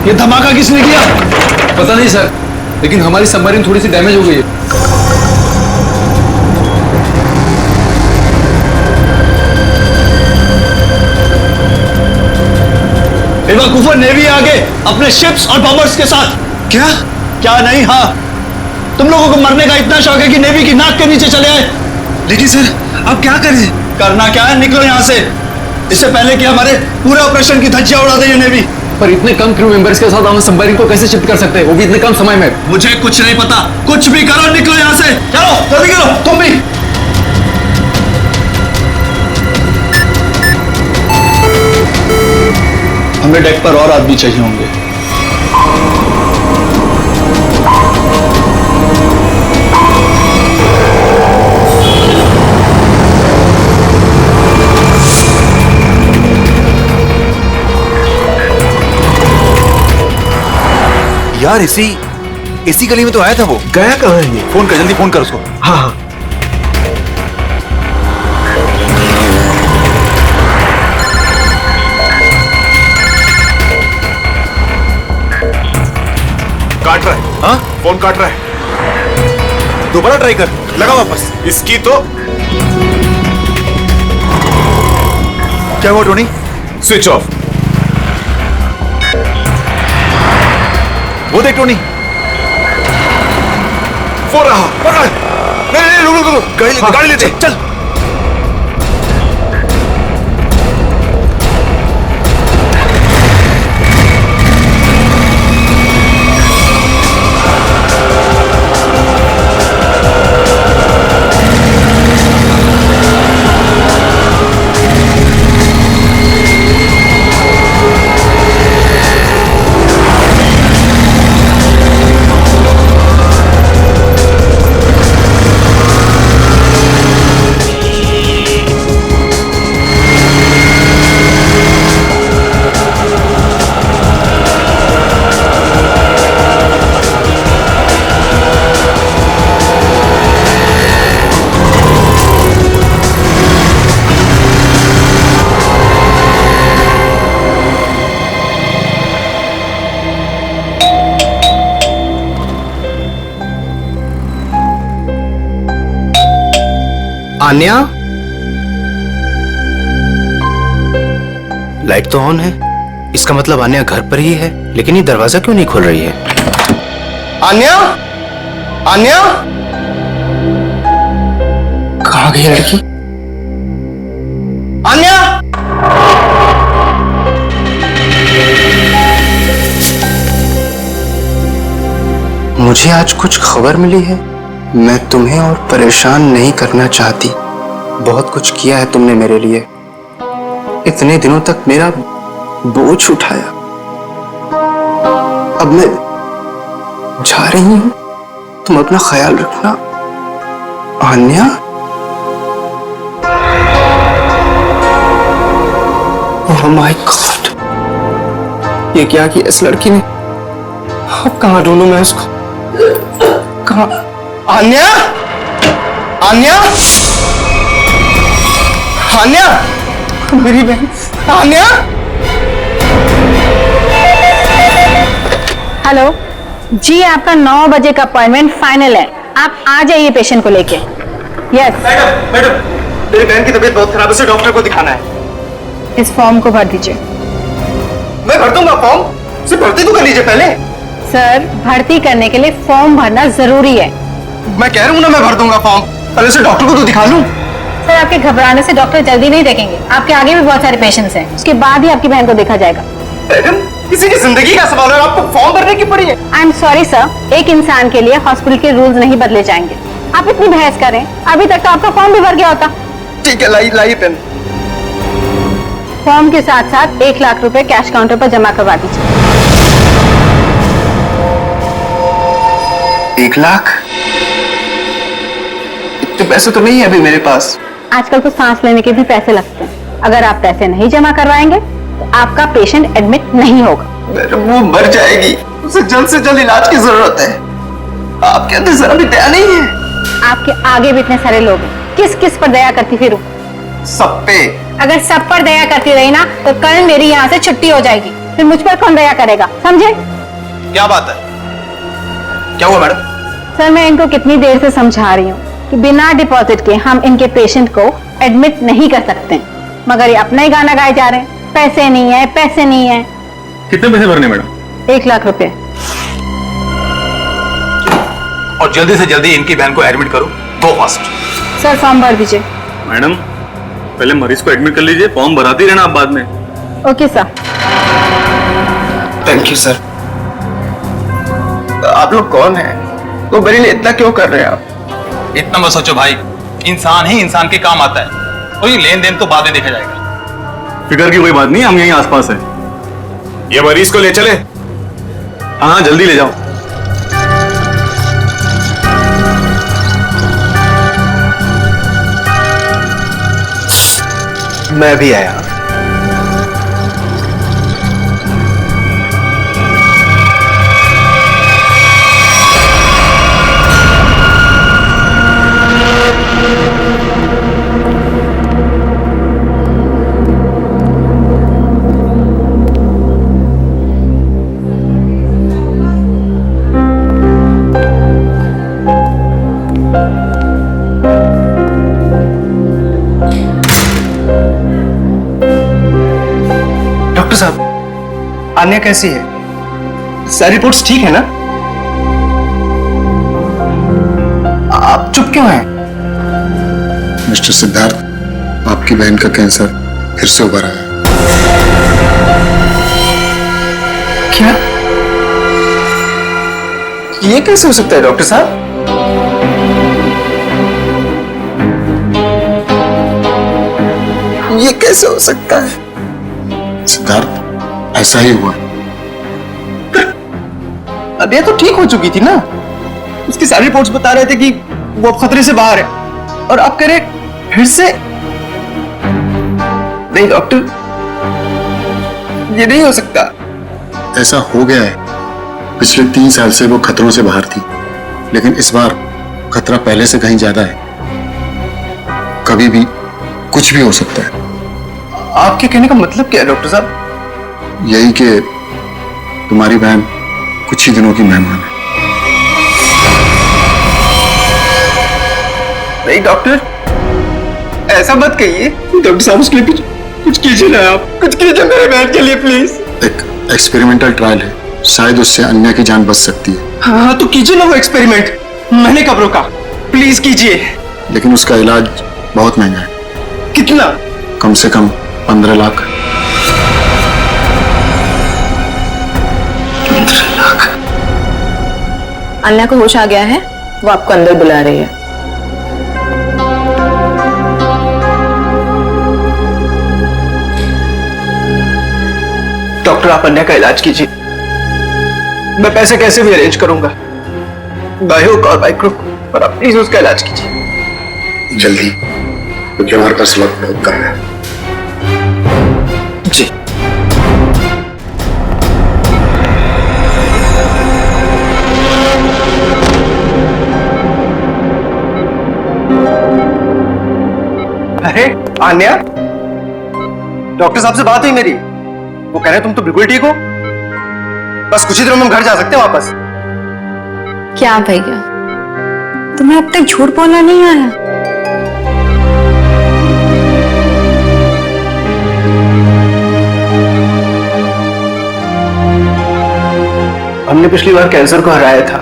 ये धमाका किसने किया? पता नहीं सर, लेकिन हमारी सबमरीन थोड़ी सी डैमेज हो गई है। बेवकूफों, नेवी आगे अपने शिप्स और बॉम्बर्स के साथ। क्या? क्या नहीं? हाँ, तुम लोगों को मरने का इतना शौक है कि नेवी की नाक के नीचे चले आए। लेकिन सर, अब क्या करें? करना क्या है? निकलो यहां से, इससे पहले कि हमारे पूरे ऑपरेशन की धज्जियां उड़ा दे ये नेवी। पर इतने कम क्रू मेंबर्स के साथ हम सबमरीन को कैसे शिफ्ट कर सकते हैं, वो भी इतने कम समय में? मुझे कुछ नहीं पता, कुछ भी करो, निकलो यहां से। चलो जल्दी करो, तुम भी। हमें डेक पर और आदमी चाहिए होंगे। यार इसी गली में तो आया था वो। गया कहाँ है ये? फोन कर, जल्दी फोन कर उसको। हाँ हाँ। काट रहा है। हाँ, फोन काट रहा है। दोबारा ट्राई कर, लगा वापस। इसकी तो क्या हुआ टोनी? Switch off. वो देख टोनी, फोन रहा। पकड़। नहीं, रुक, गाड़ी लेते चल। आन्या, लाइट तो ऑन है, इसका मतलब आन्या घर पर ही है, लेकिन ये दरवाजा क्यों नहीं खोल रही है? आन्या, आन्या, कहाँ गई लड़की? आन्या! मुझे आज कुछ खबर मिली है। मैं तुम्हें और परेशान नहीं करना चाहती। बहुत कुछ किया है तुमने मेरे लिए, इतने दिनों तक मेरा बोझ उठाया। अब मैं जा रही हूं, तुम अपना ख्याल रखना आन्या। ओह माय गॉड, ये क्या किया इस लड़की ने? अब कहाँ ढूंढूं मैं उसको? कहाँ? आन्या, आन्या, आन्या, मेरी बहन आन्या। हेलो जी, आपका 9 बजे का अपॉइंटमेंट फाइनल है, आप आ जाइए पेशेंट को लेके। यस मैडम, मैडम, मेरी बहन की तबीयत बहुत खराब है, उसे डॉक्टर को दिखाना है। इस फॉर्म को भर दीजिए। मैं भर दूंगा फॉर्म, सिर्फ भर्ती तो कर लीजिए पहले। सर, भर्ती करने के लिए फॉर्म भरना जरूरी है। मैं कह रहा हूँ ना, मैं भर दूंगा फॉर्म, पहले से डॉक्टर को तो दिखा लूं। सर, आपके घबराने से डॉक्टर जल्दी नहीं देखेंगे, आपके आगे भी बहुत सारे पेशेंट्स हैं, उसके बाद ही आपकी बहन को देखा जाएगा। मैडम, किसी की जिंदगी का सवाल है, आपको फॉर्म भरने की पड़ी है। आई एम सॉरी सर, एक इंसान के लिए हॉस्पिटल के रूल्स नहीं बदले जाएंगे। आप इतनी बहस करें, अभी तक तो आपका फॉर्म भी भर गया होता। ठीक है, लाइए पेन। फॉर्म के साथ साथ 1 लाख रुपए कैश काउंटर पर जमा करवा दीजिए। 1 लाख? इतने पैसे तो नहीं है अभी मेरे पास। आजकल तो सांस लेने के भी पैसे लगते हैं, अगर आप पैसे नहीं जमा करवाएंगे तो आपका पेशेंट एडमिट नहीं होगा। वो मर जाएगी, उसे जल्द से जल्द इलाज की जरूरत है। आपके अंदर जरा भी दया नहीं है। आपके आगे भी इतने सारे लोग हैं, किस किस पर दया करती फिरूं? सब पे। अगर सब पर दया करती रही ना तो कल मेरी यहाँ से छुट्टी हो जाएगी, फिर मुझ पर कौन दया करेगा, समझे? क्या बात है? क्या हुआ मैडम? सर, मैं इनको कितनी देर से समझा रही हूँ कि बिना डिपॉजिट के हम इनके पेशेंट को एडमिट नहीं कर सकते, मगर ये अपना ही गाना गाए जा रहे हैं, पैसे नहीं है, पैसे नहीं है। कितने पैसे भरने मैडम? 1 लाख रुपए। और जल्दी से जल्दी इनकी बहन को एडमिट करो, गो फास्ट। सर, फॉर्म भर दीजिए। मैडम, पहले मरीज को एडमिट कर लीजिए, फॉर्म भराती रहना आप बाद में। Okay sir. Thank you sir. आप लोग कौन हैं? वो मेरे लिए इतना क्यों कर रहे हैं आप? इतना मत सोचो भाई, इंसान ही इंसान के काम आता है, कोई लेन देन तो बाद में देखा जाएगा। फिक्र की कोई बात नहीं, हम यहीं आसपास है। ये मरीज को ले चले। हाँ, जल्दी ले जाओ। मैं भी आया। डॉक्टर साहब, आन्या कैसी है? सारी रिपोर्ट्स ठीक है ना? आप चुप क्यों हैं? मिस्टर सिद्धार्थ, आपकी बहन का कैंसर फिर से उभरा है। क्या? ये कैसे हो सकता है डॉक्टर साहब? ये कैसे हो सकता है? सिद्धार्थ, ऐसा ही हुआ। अब ये तो ठीक हो चुकी थी ना, उसकी सारी रिपोर्ट्स बता रहे थे कि वो अब खतरे से बाहर है, और अब करे फिर से? नहीं डॉक्टर, ये नहीं हो सकता। ऐसा हो गया है, पिछले 3 साल से वो खतरों से बाहर थी, लेकिन इस बार खतरा पहले से कहीं ज्यादा है। कभी भी कुछ भी हो सकता है। आपके कहने का मतलब क्या है डॉक्टर साहब? यही कि तुम्हारी बहन कुछ ही दिनों की मेहमान है। नहीं डॉक्टर, ऐसा मत कहिए डॉक्टर साहब, उसके लिए कुछ कीजिए ना, आप कुछ कीजिए मेरे बहन के लिए प्लीज। एक एक्सपेरिमेंटल ट्रायल है, शायद उससे अन्या की जान बच सकती है। हाँ तो कीजिए ना वो एक्सपेरिमेंट, मैंने कब रोका, प्लीज कीजिए। लेकिन उसका इलाज बहुत महंगा है। कितना? कम से कम 15 लाख। 15 लाख? अन्या को होश आ गया है, वो आपको अंदर बुला रही है। डॉक्टर आप अन्या का इलाज कीजिए, मैं पैसे कैसे भी अरेंज करूंगा, बाय हुक और बाय क्रुक, पर आप प्लीज उसका इलाज कीजिए जल्दी, क्योंकि हमारे पास वक्त बहुत कम है। जी। अरे आन्या, डॉक्टर साहब से बात हुई मेरी, वो कह रहे तुम तो बिल्कुल ठीक हो, बस कुछ ही दिनों में हम घर जा सकते हैं वापस। क्या भैया, तुम्हें अब तक झूठ बोलना नहीं आया? हमने पिछली बार कैंसर को हराया था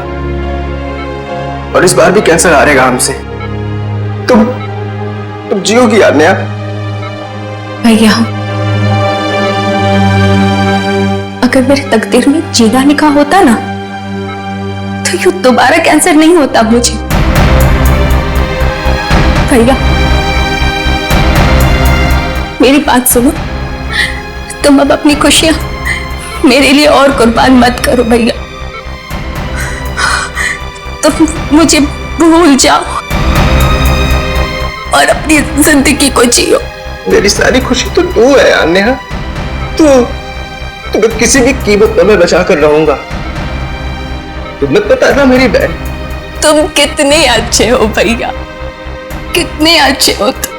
और इस बार भी कैंसर हारेगा हमसे। तुम जियोगी आन्या। भैया, अगर मेरी तकदीर में जीना लिखा होता ना, तो यूं दोबारा कैंसर नहीं होता मुझे। भैया मेरी बात सुनो, तुम अब अपनी खुशियां मेरे लिए और कुर्बान मत करो भैया, तुम मुझे भूल जाओ और अपनी जिंदगी को जियो। मेरी सारी खुशी तो तू है आन्या, तुम्हें किसी भी कीमत पर मैं बचा कर रहूंगा, तुम्हें पता है ना मेरी बहन। तुम कितने अच्छे हो भैया, कितने अच्छे हो तुम।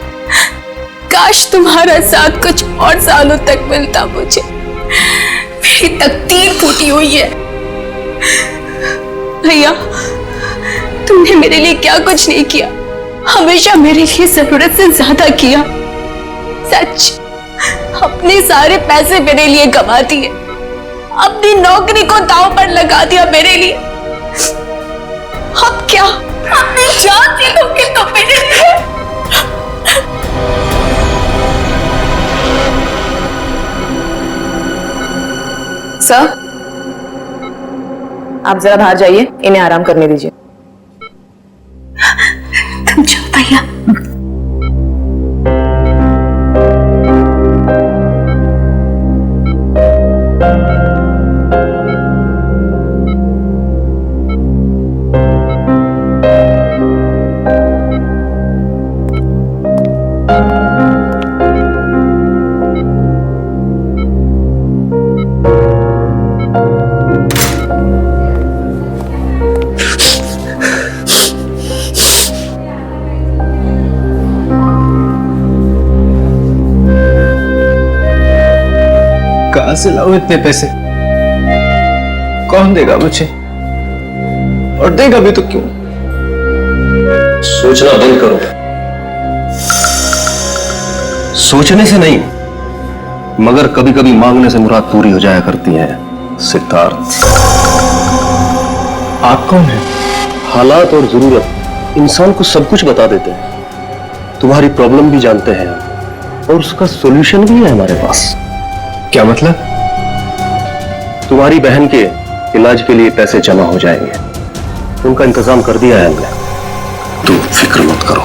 काश तुम्हारा साथ कुछ और सालों तक मिलता मुझे। मेरी तकदीर फूटी हुई है भैया, तुमने मेरे लिए क्या कुछ नहीं किया, हमेशा मेरे लिए जरूरत से ज्यादा किया। सच, अपने सारे पैसे मेरे लिए गवा दिए, अपनी नौकरी को दांव पर लगा दिया मेरे लिए। अब क्या अपनी जान दे दोगे तो मेरे लिए? सर, आप जरा बाहर जाइए, इन्हें आराम करने दीजिए। तुम जाओ भैया। कहां से लाऊं इतने पैसे, कौन देगा मुझे, और देगा भी तो क्यों? सोचना बंद करो। सोचने से नहीं, मगर कभी कभी मांगने से मुराद पूरी हो जाया करती है सिद्धार्थ। आप कौन हैं? हालात और जरूरत इंसान को सब कुछ बता देते हैं। तुम्हारी प्रॉब्लम भी जानते हैं और उसका सॉल्यूशन भी है हमारे पास। क्या मतलब? तुम्हारी बहन के इलाज के लिए पैसे जमा हो जाएंगे, उनका इंतजाम कर दिया है हमने। तुम फिक्र मत करो।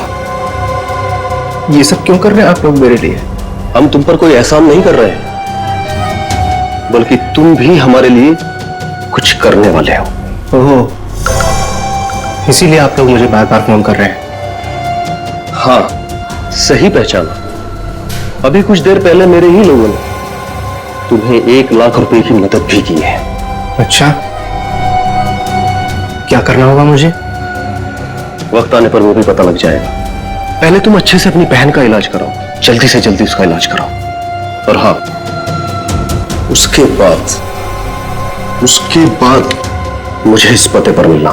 ये सब क्यों कर रहे हैं आप लोग मेरे लिए? हम तुम पर कोई एहसान नहीं कर रहे हैं, बल्कि तुम भी हमारे लिए कुछ करने वाले हो। ओह, इसीलिए आप लोग मुझे बार बार फोन कर रहे हैं। हाँ, सही पहचाना। अभी कुछ देर पहले मेरे ही लोगों ने तुम्हें 1 लाख रुपए की मदद भी की है। अच्छा, क्या करना होगा मुझे? वक्त आने पर वो भी पता लग जाएगा। पहले तुम अच्छे से अपनी बहन का इलाज कराओ, जल्दी से जल्दी उसका इलाज कराओ। और हाँ, उसके बाद मुझे इस पते पर मिलना।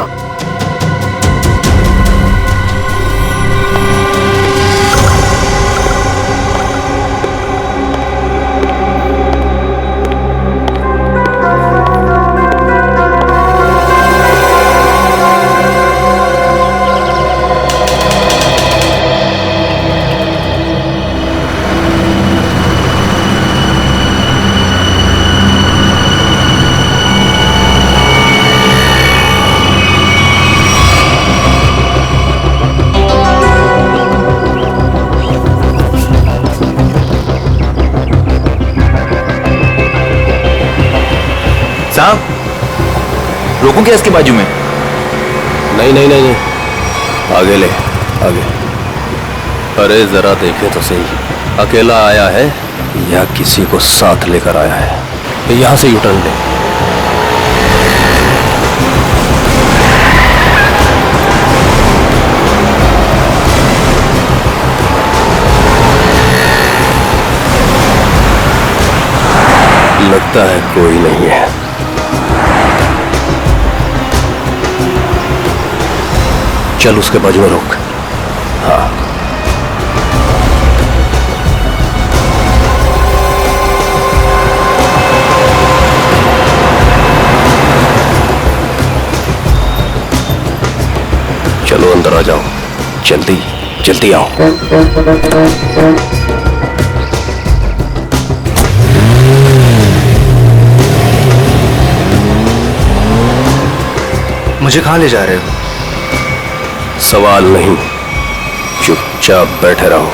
साहब रोकूं क्या इसके बाजू में? नहीं नहीं नहीं नहीं, आगे ले, आगे। अरे जरा देखे तो सही, अकेला आया है या किसी को साथ लेकर आया है? यहां से यूटर्न ले। लगता है कोई नहीं है। चल उसके बाजू में रोक। हाँ, चलो अंदर आ जाओ, जल्दी जल्दी आओ। मुझे कहां ले जा रहे हो? सवाल नहीं, चुपचाप बैठे रहो।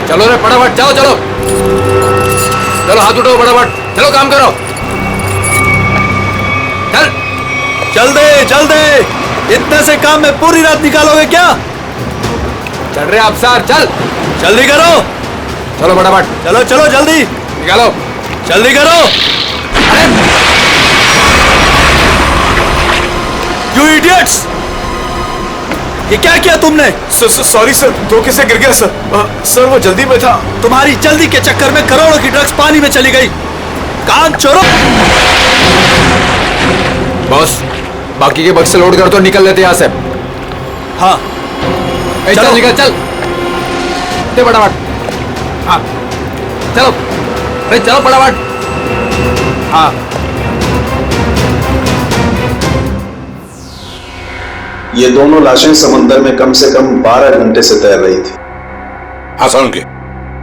चलो रे फटाफट जाओ, चलो चलो, हाथ उठाओ फटाफट, चलो काम करो, चल चल दे। इतने से काम में पूरी रात निकालोगे क्या? चल रहे आप सर, चल जल्दी करो, चलो फटाफट, चलो चलो जल्दी निकालो, जल्दी करो। यू इडियट्स, ये क्या किया तुमने? सॉरी सर, धोखे से गिर गया सर। सर वो जल्दी में था। तुम्हारी जल्दी के चक्कर में करोड़ों की ड्रग्स पानी में चली गई। काम छोड़ो। बॉस, बाकी के बक्से लोड कर तो निकल लेते यहाँ से। हाँ चल निकल, चल दे फटाफट। हाँ चलो, अरे चलो फटाफट। हाँ ये दोनों लाशें समंदर में कम से कम 12 घंटे से तैर रही थी। हाँ सुन के,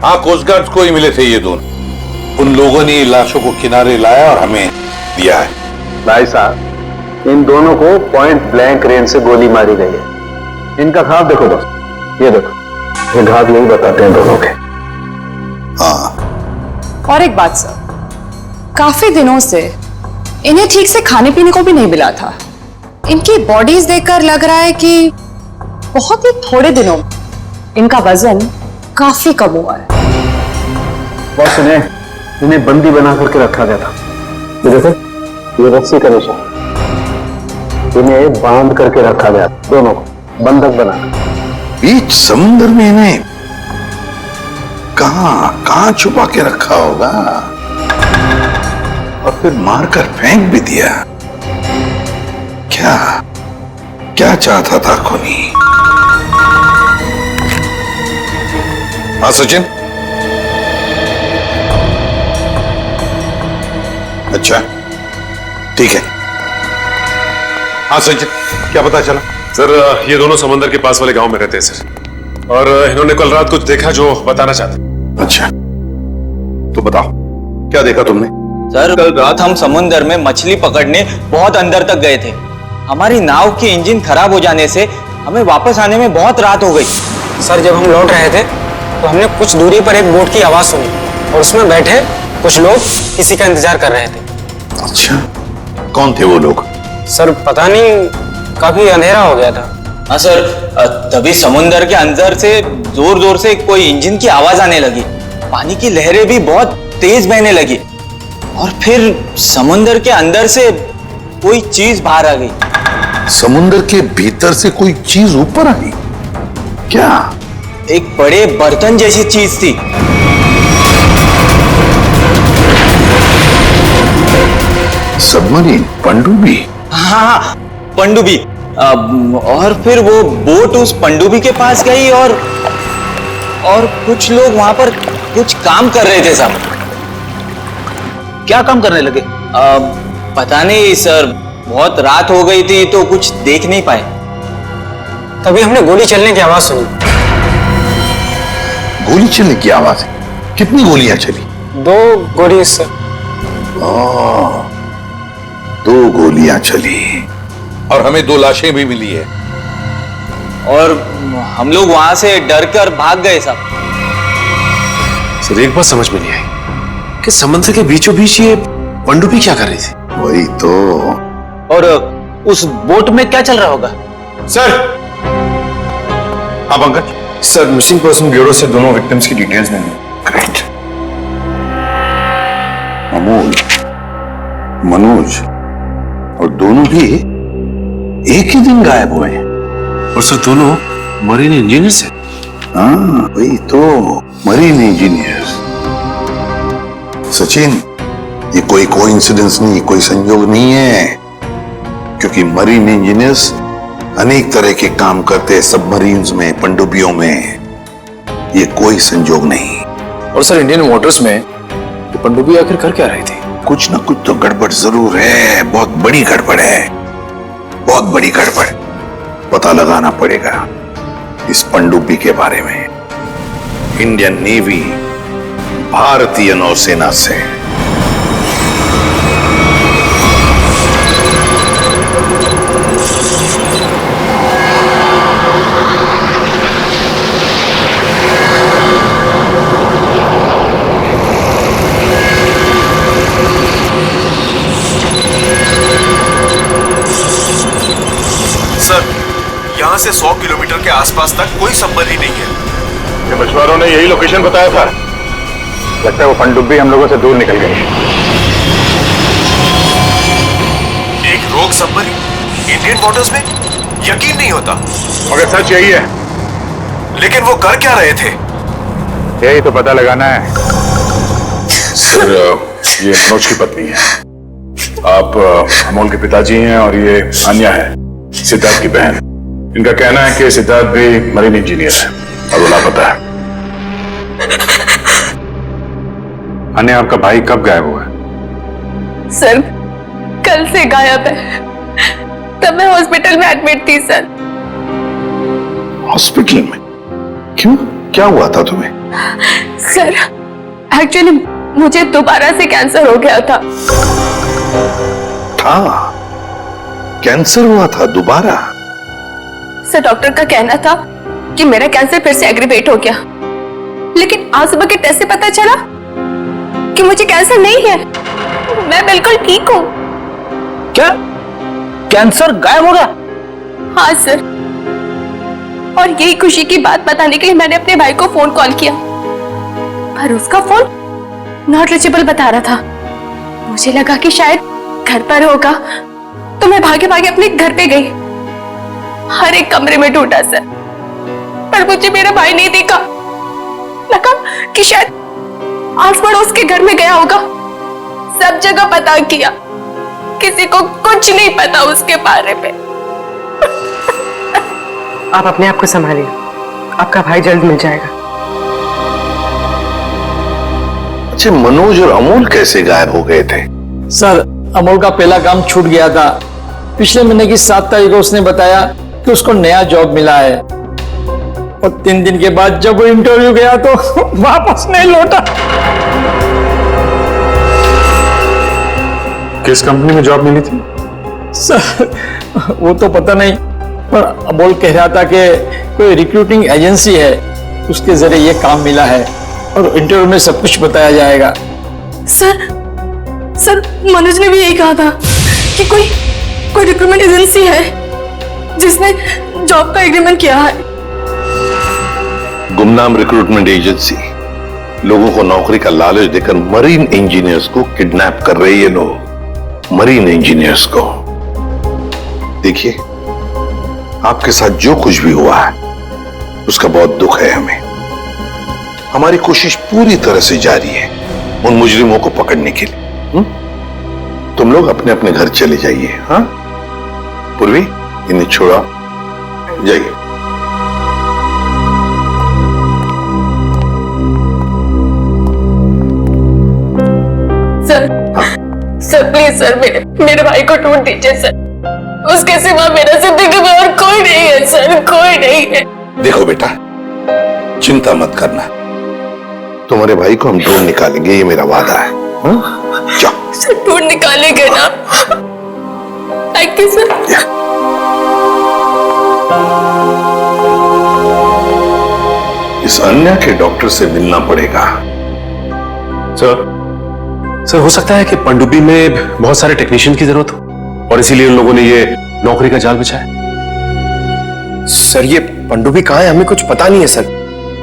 हाँ कोस्ट गार्ड को ही मिले थे ये दोनों। उन लोगों ने लाशों को किनारे लाया और हमें दिया है। भाई साहब, इन दोनों को पॉइंट ब्लैंक रेंज से गोली मारी गई है। इनका घाव देखो दोस्त, ये देखो, ये घाव यही बताते हैं दोनों के। हाँ, और एक बात सर, काफी दिनों से इन्हें ठीक से खाने पीने को भी नहीं मिला था। इनकी बॉडीज देखकर लग रहा है कि बहुत ही थोड़े दिनों इनका वजन काफी कम हुआ है। बॉस, इन्हें बंदी बना करके रखा गया था। ये देखो, ये रस्सी का निशान, इन्हें बांध करके रखा गया, दोनों को बंधक बना। बीच समुद्र में इन्हें कहां छुपा के रखा होगा और फिर मारकर फेंक भी दिया। क्या चाहता था खूनी? हाँ सचिन, अच्छा ठीक है। हाँ सचिन, क्या पता चला? सर ये दोनों समंदर के पास वाले गांव में रहते हैं सर, और इन्होंने कल रात कुछ देखा जो बताना चाहते। अच्छा तो बताओ, क्या देखा तुमने? सर कल रात हम समुद्र में मछली पकड़ने बहुत अंदर तक गए थे। हमारी नाव की इंजन खराब हो जाने से हमें वापस आने में बहुत रात हो गई। सर जब हम लौट रहे थे तो हमने कुछ दूरी पर एक बोट की आवाज सुनी और उसमें बैठे कुछ लोग किसी का इंतजार कर रहे थे। अच्छा, कौन थे वो लोग? सर पता नहीं, काफी अंधेरा हो गया था। हाँ सर, तभी समुद्र के अंदर से जोर जोर से कोई इंजन की आवाज आने लगी। पानी की लहरें भी बहुत तेज बहने लगी और फिर समुद्र के अंदर से कोई चीज बाहर आ गई। समुद्र के भीतर से कोई चीज ऊपर आई? क्या? एक बड़े बर्तन जैसी चीज थी। सबमरीन, पनडुब्बी? हाँ, पनडुब्बी। और फिर वो बोट उस पनडुब्बी के पास गई और कुछ लोग वहां पर कुछ काम कर रहे थे साहब। क्या काम करने लगे? पता नहीं सर, बहुत रात हो गई थी तो कुछ देख नहीं पाए। तभी हमने गोली चलने की आवाज सुनी। गोली चलने की आवाज? कितनी गोलियां चली? 2 गोली सर। 2 गोलियां चली और हमें 2 लाशें भी मिली है। और हम लोग वहां से डरकर भाग गए साहब। सर एक बात समझ में नहीं आई कि समुद्र के बीचों बीच ये पनडुब्बी क्या कर रही थी? वही तो। और उस बोट में क्या चल रहा होगा? सर। हाँ Pankaj. Sir missing person bureau से दोनों विक्टिम्स की डिटेल्स मिली। ग्रेट। अमोल, मनोज और दोनों भी एक ही दिन गायब हुए हैं। और सर दोनों मरीन इंजीनियर्स हैं। हाँ वही तो, मरीन इंजीनियर्स। सचिन, ये कोई कोइंसिडेंस नहीं, कोई संयोग नहीं है, क्योंकि मरीन इंजीनियर्स अनेक तरह के काम करते हैं सबमरीन्स में, पनडुब्बियों में। ये कोई संयोग नहीं। और सर इंडियन वाटर्स में ये पनडुब्बी आखिर कर क्या रही थी? कुछ ना कुछ तो गड़बड़ जरूर है, बहुत बड़ी गड़बड़ है, बहुत बड़ी गड़बड़। पता लगाना पड़ेगा इस पनडुब्बी के बारे में। इंडियन नेवी, भारतीय नौसेना से। सर यहाँ से 100 किलोमीटर के आसपास तक कोई सबमरीन नहीं है। ये मछुआरों ने यही लोकेशन बताया था। लगता है वो पनडुब्बी हम लोगों से दूर निकल गई। एक रोग सबमरीन इंडियन वाटर्स में? यकीन नहीं होता। मगर सच यही है। लेकिन वो कर क्या रहे थे? यही तो पता लगाना है। सर ये मनोज की पत्नी है, आप अमोल के पिताजी हैं और ये अन्या है, सिद्धार्थ की बहन। इनका कहना है कि सिद्धार्थ भी मरीन इंजीनियर है और वो लापता है। अन्या, आपका भाई कब गायब हुआ? सर कल से गायब है। तब मैं हॉस्पिटल में एडमिट थी सर। हॉस्पिटल में? क्यों, क्या हुआ था तुम्हें? सर एक्चुअली मुझे दोबारा से कैंसर हो गया था। कैंसर हुआ था दोबारा? सर डॉक्टर का कहना था कि मेरा कैंसर फिर से एग्रीवेट हो गया, लेकिन आज सुबह के टेस्ट से पता चला कि मुझे कैंसर नहीं है, मैं बिल्कुल ठीक हूँ। क्या कैंसर गायब हो गया? हाँ सर, और यही खुशी की बात बताने के लिए मैंने अपने भाई को फोन कॉल किया, पर उसका फोन नॉट रीचेबल बता रहा था। मुझे लगा कि शायद घर पर होगा, तो मैं भागे भागे अपने घर पे गई। हर एक कमरे में ढूंढा सर, पर मुझे मेरा भाई नहीं दिखा। लगा कि शायद आस पड़ोस के घर में गया होगा। सब जगह पता किया, किसी को कुछ नहीं पता उसके बारे में। आप अपने आप को संभालिए, आपका भाई जल्द मिल जाएगा। अच्छा, मनोज और अमोल कैसे गायब हो गए थे? सर, अमोल का पहला काम छूट गया था। पिछले महीने की 7 तारीख को उसने बताया कि उसको नया जॉब मिला है, और 3 दिन के बाद जब वो इंटरव्यू गया तो वापस नहीं लौटा। किस कंपनी में जॉब मिली थी? सर, वो तो पता नहीं, पर अमोल कह रहा था कि कोई रिक्रूटिंग एजेंसी है, उसके जरिए ये काम मिला है और इंटरव्यू में सब कुछ बताया जाएगा। सर मनोज ने भी यही कहा था कि कोई रिक्रूटमेंट एजेंसी है जिसने जॉब का एग्रीमेंट किया है। गुमनाम रिक्रूटमेंट एजेंसी लोगों को नौकरी का लालच देकर मरीन इंजीनियर्स को किडनैप कर रहे हैं। ये लोग मरीन इंजीनियर्स को, देखिए आपके साथ जो कुछ भी हुआ है उसका बहुत दुख है हमें। हमारी कोशिश पूरी तरह से जारी है उन मुजरिमों को पकड़ने के लिए। तुम लोग अपने अपने घर चले जाइए। हाँ पूर्वी, इन्हें छोड़ा जाइए। सर प्लीज सर, मेरे भाई को ढूंढ दीजिए सर। उसके सिवा मेरा जिंदगी में और कोई नहीं है सर, कोई नहीं है। देखो बेटा, चिंता मत करना, तुम्हारे भाई को हम ढूंढ निकालेंगे, ये मेरा वादा है। जाओ सर, ढूंढ निकालेंगे ना। Thank you sir. इस अन्य के डॉक्टर से मिलना पड़ेगा। सर हो सकता है कि पनडुब्बी में बहुत सारे टेक्नीशियन की जरूरत हो और इसीलिए उन लोगों ने ये नौकरी का जाल बिछाया। सर ये पनडुब्बी कहाँ है, हमें कुछ पता नहीं है सर।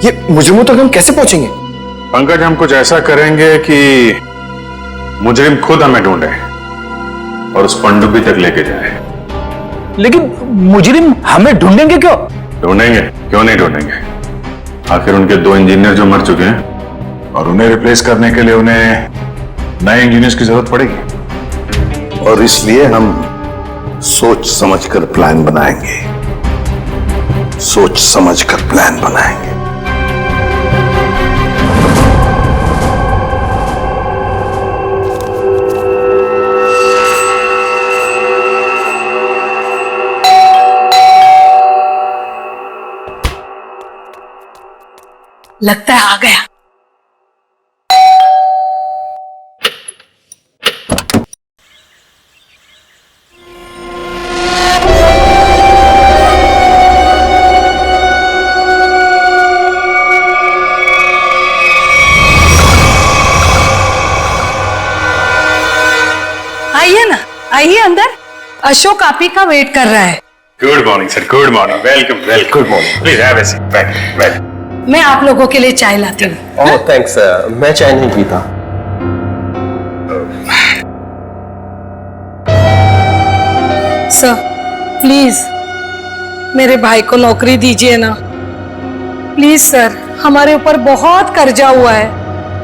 ये मुजरिमों तक हम कैसे पहुंचेंगे? पंकज, हम कुछ ऐसा करेंगे कि मुजरिम खुद हमें ढूंढे और उस पनडुब्बी तक लेके जाए। लेकिन मुजरिम हमें ढूंढेंगे क्यों? ढूंढेंगे, क्यों नहीं ढूंढेंगे। आखिर उनके 2 इंजीनियर जो मर चुके हैं और उन्हें रिप्लेस करने के लिए उन्हें नए इंजीनियर्स की जरूरत पड़ेगी। और इसलिए हम सोच समझकर प्लान बनाएंगे, सोच समझकर प्लान बनाएंगे। लगता है आ गया। आइए ना, आइए अंदर। अशोक आप ही का वेट कर रहा है। Good morning sir, good morning, welcome welcome. Good morning, please have a seat, welcome. मैं आप लोगों के लिए चाय लाती हूँ। ओह थैंक्स, मैं चाय नहीं पीता। सर प्लीज मेरे भाई को नौकरी दीजिए ना, प्लीज सर। हमारे ऊपर बहुत कर्जा हुआ है,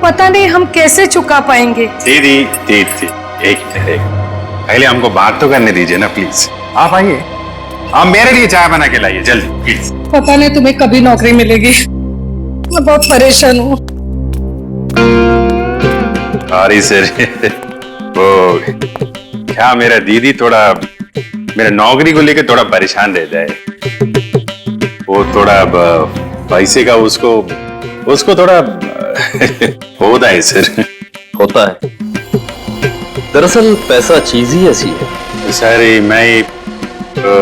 पता नहीं हम कैसे चुका पाएंगे। दीदी एक मिनट, पहले हमको बात तो करने दीजिए ना प्लीज। आप आइए, आप मेरे लिए चाय बना के लाइए जल्दी प्लीज। पता नहीं तुम्हें कभी नौकरी मिलेगी, मैं बहुत परेशान हूँ। सॉरी सर, वो क्या मेरा दीदी थोड़ा मेरे नौकरी को लेकर थोड़ा परेशान रहता है। वो थोड़ा पैसे का उसको थोड़ा होता है सर। होता है, दरअसल पैसा चीज ही ऐसी है। सर मैं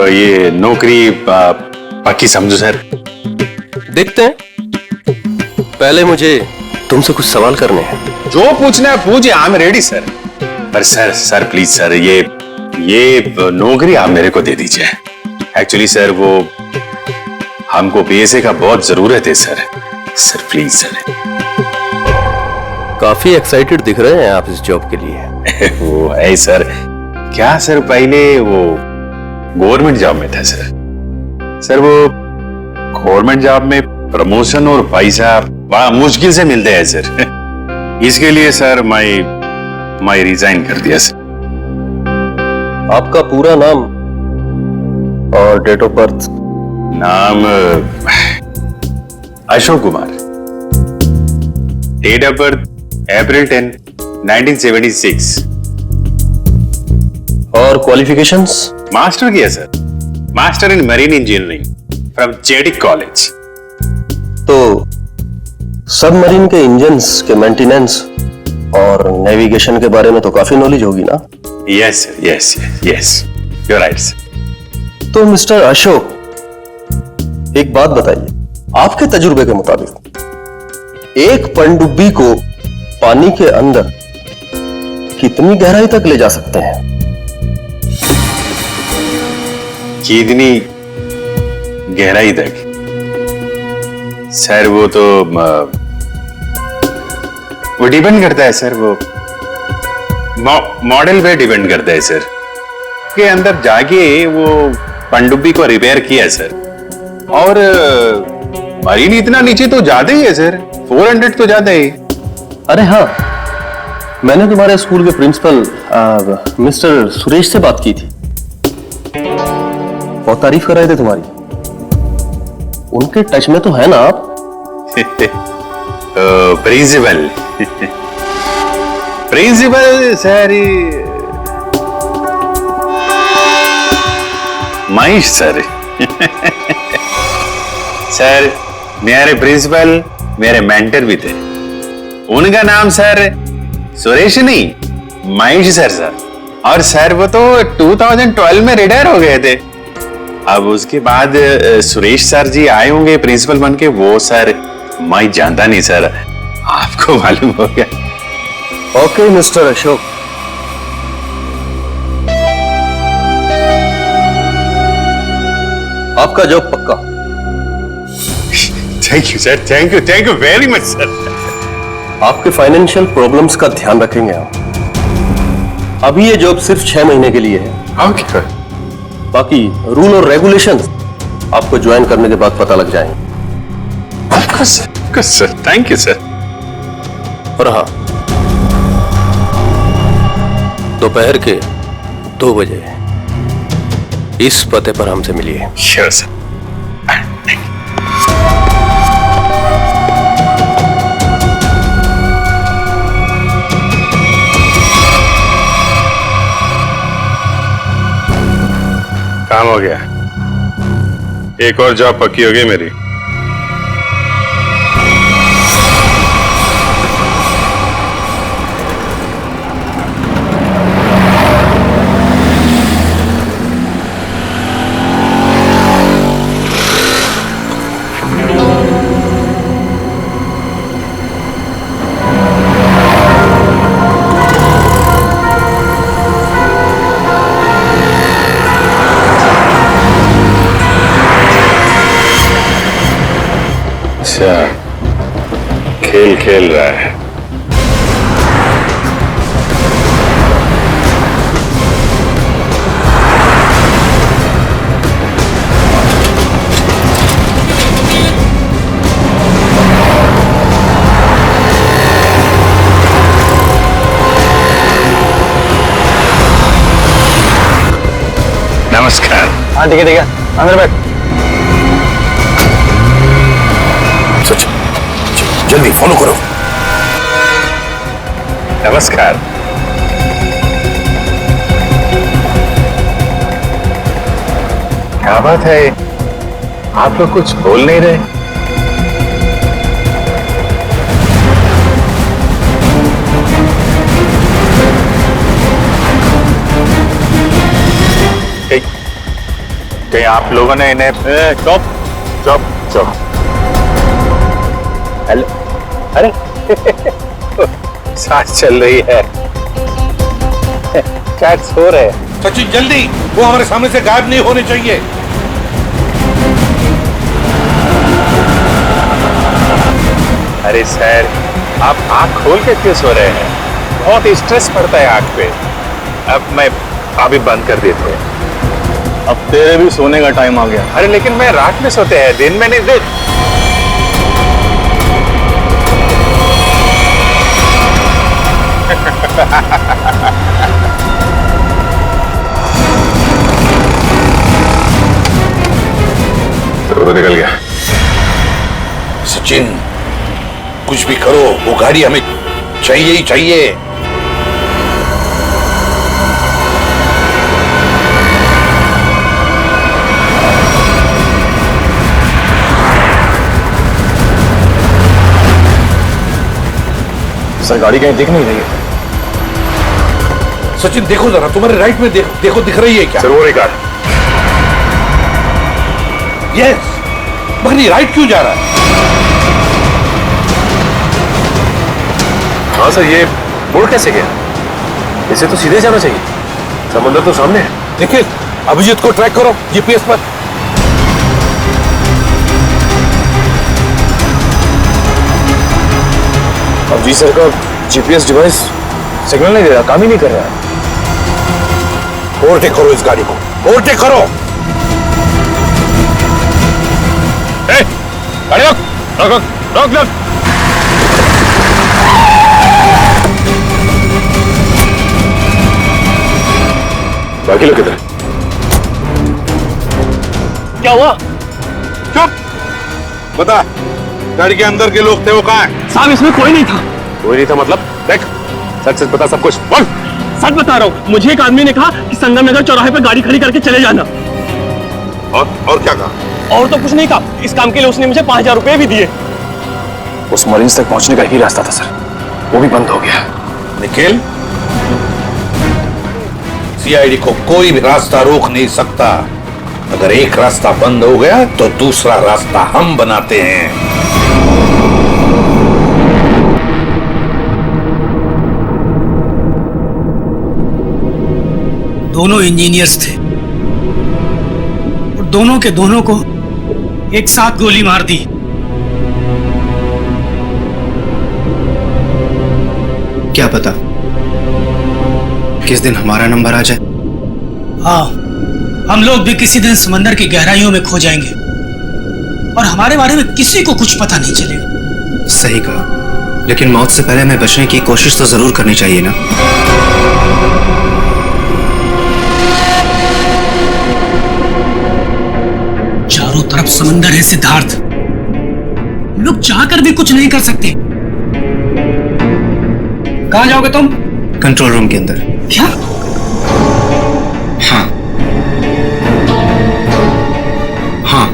ये नौकरी पक्की समझो सर। देखते हैं, पहले मुझे तुमसे कुछ सवाल करने हैं। जो पूछना है पूछिए, आई एम रेडी सर। पर सर प्लीज सर, ये नौकरी आप मेरे को दे दीजिए। एक्चुअली सर वो हमको पैसे का बहुत जरूरत है सर प्लीज सर। काफी एक्साइटेड दिख रहे हैं आप इस जॉब के लिए। वो है सर, क्या सर पहले वो गवर्नमेंट जॉब में था सर वो गवर्नमेंट जॉब में प्रमोशन और पैसा बड़ा मुश्किल से मिलते हैं सर। इसके लिए सर मैं रिजाइन कर दिया सर। आपका पूरा नाम और डेट ऑफ बर्थ? नाम Ashok Kumar, date of birth April 10, 1976, और क्वालिफिकेशंस? मास्टर किया sir, master in marine engineering from JD college. तो सबमरीन के इंजन्स के मेंटेनेंस और नेविगेशन के बारे में तो काफी नॉलेज होगी ना? Yes sir, yes yes, you are right sir. तो मिस्टर अशोक, एक बात बताइए, आपके तजुर्बे के मुताबिक एक पनडुब्बी को पानी के अंदर कितनी गहराई तक ले जा सकते हैं? कितनी गहराई तक? सर वो तो वो डिपेंड करता है सर, वो मॉडल पे डिपेंड करता है सर। के अंदर जाके वो पनडुब्बी को रिपेयर किया सर, और मरीन इतना नीचे तो ज्यादा ही है सर, 400 तो ज्यादा ही। अरे हाँ, मैंने तुम्हारे स्कूल के प्रिंसिपल मिस्टर सुरेश से बात की थी, बहुत तारीफ कर रहे थे तुम्हारी। उनके टच में तो है ना आप? Principal principal sir, Mahesh sir sir मेरे प्रिंसिपल मेरे मेंटर भी थे, उनका नाम सर सुरेश नहीं महेश सर। और सर वो तो 2012 में रिटायर हो गए थे। अब उसके बाद सुरेश सर जी आए होंगे प्रिंसिपल बन के, वो सर मैं जानता नहीं सर, आपको मालूम हो गया। ओके मिस्टर अशोक, आपका जॉब पक्का। Thank you sir, thank you very much sir. आपके फाइनेंशियल प्रॉब्लम्स का ध्यान रखेंगे हम। अभी ये जॉब सिर्फ 6 महीने के लिए है। ओके। बाकी रूल और रेगुलेशंस आपको ज्वाइन करने के बाद पता लग जाएंगे। Sir thank you sir. और हाँ, दोपहर के 2 बजे इस पते पर हमसे मिलिए। Sure sir. काम हो गया, एक और जॉब पक्की हो गई मेरी। खेल खेल रहा है। नमस्कार। हाँ ठीक है, अंदर बैठ। जल्दी फॉलो करो। नमस्कार। क्या बात है, आप लोग कुछ बोल नहीं रहे? कहीं आप लोगों ने इन्हें चुप चुप चुप। हेलो, अरे सांस चल रही है, शायद सो रहे हैं। सचिन जल्दी, वो हमारे सामने से गायब नहीं होने चाहिए। अरे सर, आप आंख खोल के क्यों सो रहे हैं? बहुत स्ट्रेस पड़ता है आंख पे। अब मैं अभी बंद कर देते हैं। अब तेरे भी सोने का टाइम आ गया। अरे लेकिन मैं रात में सोते हैं, दिन में नहीं। दिन तो निकल गया। सचिन कुछ भी करो, वो गाड़ी हमें चाहिए ही चाहिए। सर गाड़ी कहीं दिख नहीं रही है। सचिन देखो जरा, तुम्हारे राइट में देखो दिख रही है क्या? सर वो रही कार। यस, मगर ये राइट क्यों जा रहा है? हाँ सर, ये मुड़ कैसे गया? इसे तो सीधे जाना चाहिए, समुद्र तो सामने है। देखिए अभिजीत को ट्रैक करो जीपीएस पर। अब जी सर का जीपीएस डिवाइस सिग्नल नहीं दे रहा, काम ही नहीं कर रहा है। ओवरटेक करो इस गाड़ी को, ओवरटेक करो। गाड़ी रोक रोक रोक रोक रोक। बाकी लोग किधर? क्या हुआ? चुप, बता गाड़ी के अंदर के लोग थे वो कहाँ हैं? साहब इसमें कोई नहीं था। कोई नहीं था मतलब? देख सच सच बता, सब कुछ बोल। सच बता रहा हूँ, मुझे एक आदमी ने कहा कि संगम नगर चौराहे पे गाड़ी खड़ी करके चले जाना। और क्या कहा? और तो कुछ नहीं कहा। इस काम के लिए उसने मुझे 5000 रुपए भी दिए। उस मरीज तक पहुंचने का ही रास्ता था सर, वो भी बंद हो गया। निखिल, सीआईडी को कोई भी रास्ता रोक नहीं सकता। अगर एक रास्ता बंद हो गया तो दूसरा रास्ता हम बनाते हैं। दोनों इंजीनियर्स थे और दोनों के दोनों को एक साथ गोली मार दी। क्या पता किस दिन हमारा नंबर आ जाए। हाँ, हम लोग भी किसी दिन समंदर की गहराइयों में खो जाएंगे और हमारे बारे में किसी को कुछ पता नहीं चलेगा। सही कहा, लेकिन मौत से पहले हमें बचने की कोशिश तो जरूर करनी चाहिए ना। चारों तरफ समंदर है सिद्धार्थ, हम लोग चाहकर भी कुछ नहीं कर सकते। कहां जाओगे तुम? कंट्रोल रूम के अंदर। क्या? हाँ,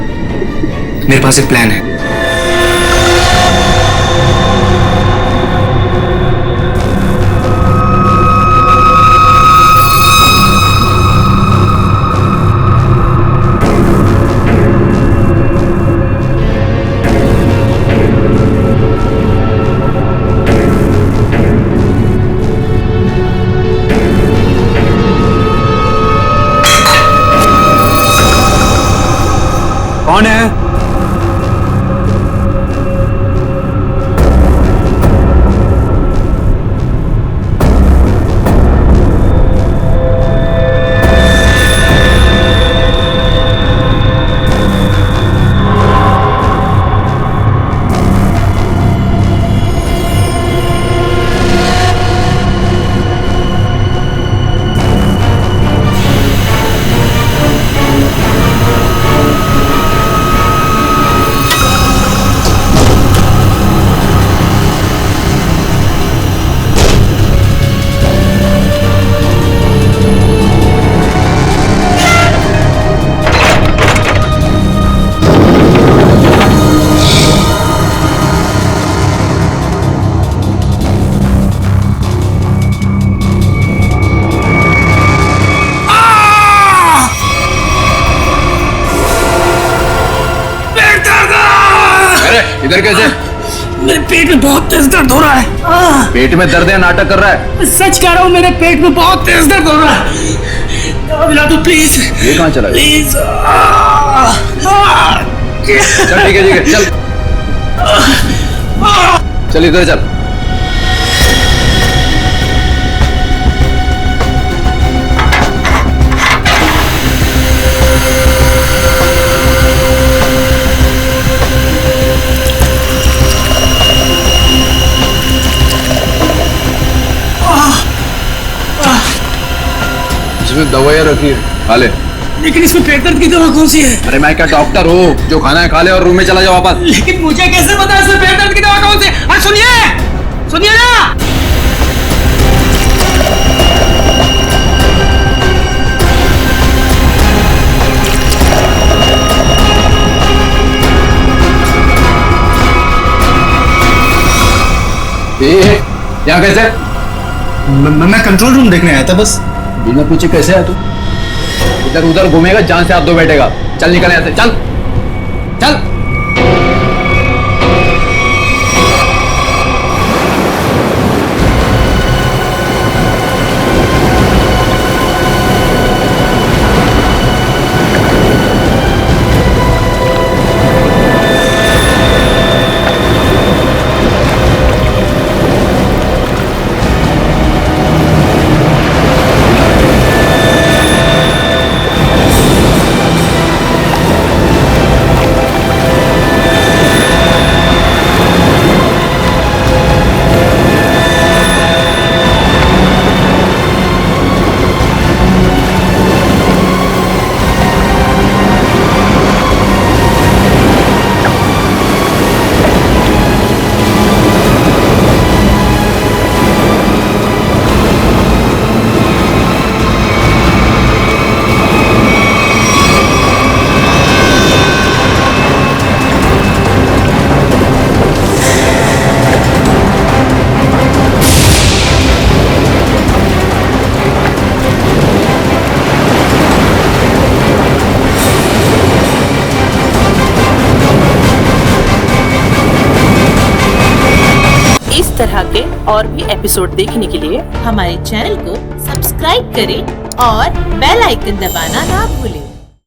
मेरे पास एक प्लान है। कौन है? इधर कैसे? मेरे पेट में बहुत तेज दर्द हो रहा है। पेट में दर्द है, नाटक कर रहा है? सच कह रहा हूँ, मेरे पेट में बहुत तेज दर्द हो रहा है। दवा दिला दो प्लीज। ये कहाँ चला गया? प्लीज। चल ठीक है चल चल इधर चल। इसमें दवाइयाँ रखी है, खा ले। लेकिन इसमें पेट दर्द की दवा कौन सी है? अरे मैं क्या डॉक्टर हूँ? जो खाना है खा ले और रूम में चला जाओ वापस। लेकिन मुझे कैसे पता इसमें पेट दर्द की दवा कौन सी है? सुनिए सुनिए ना। यहाँ कैसे? मैं कंट्रोल रूम देखने आया था बस। बिना पूछे कैसे आया तू? इधर उधर घूमेगा, जान से हाथ धो बैठेगा। चल निकल यहाँ से, चल चल। इस तरह के और भी एपिसोड देखने के लिए हमारे चैनल को सब्सक्राइब करें और बेल आइकन दबाना ना भूलें।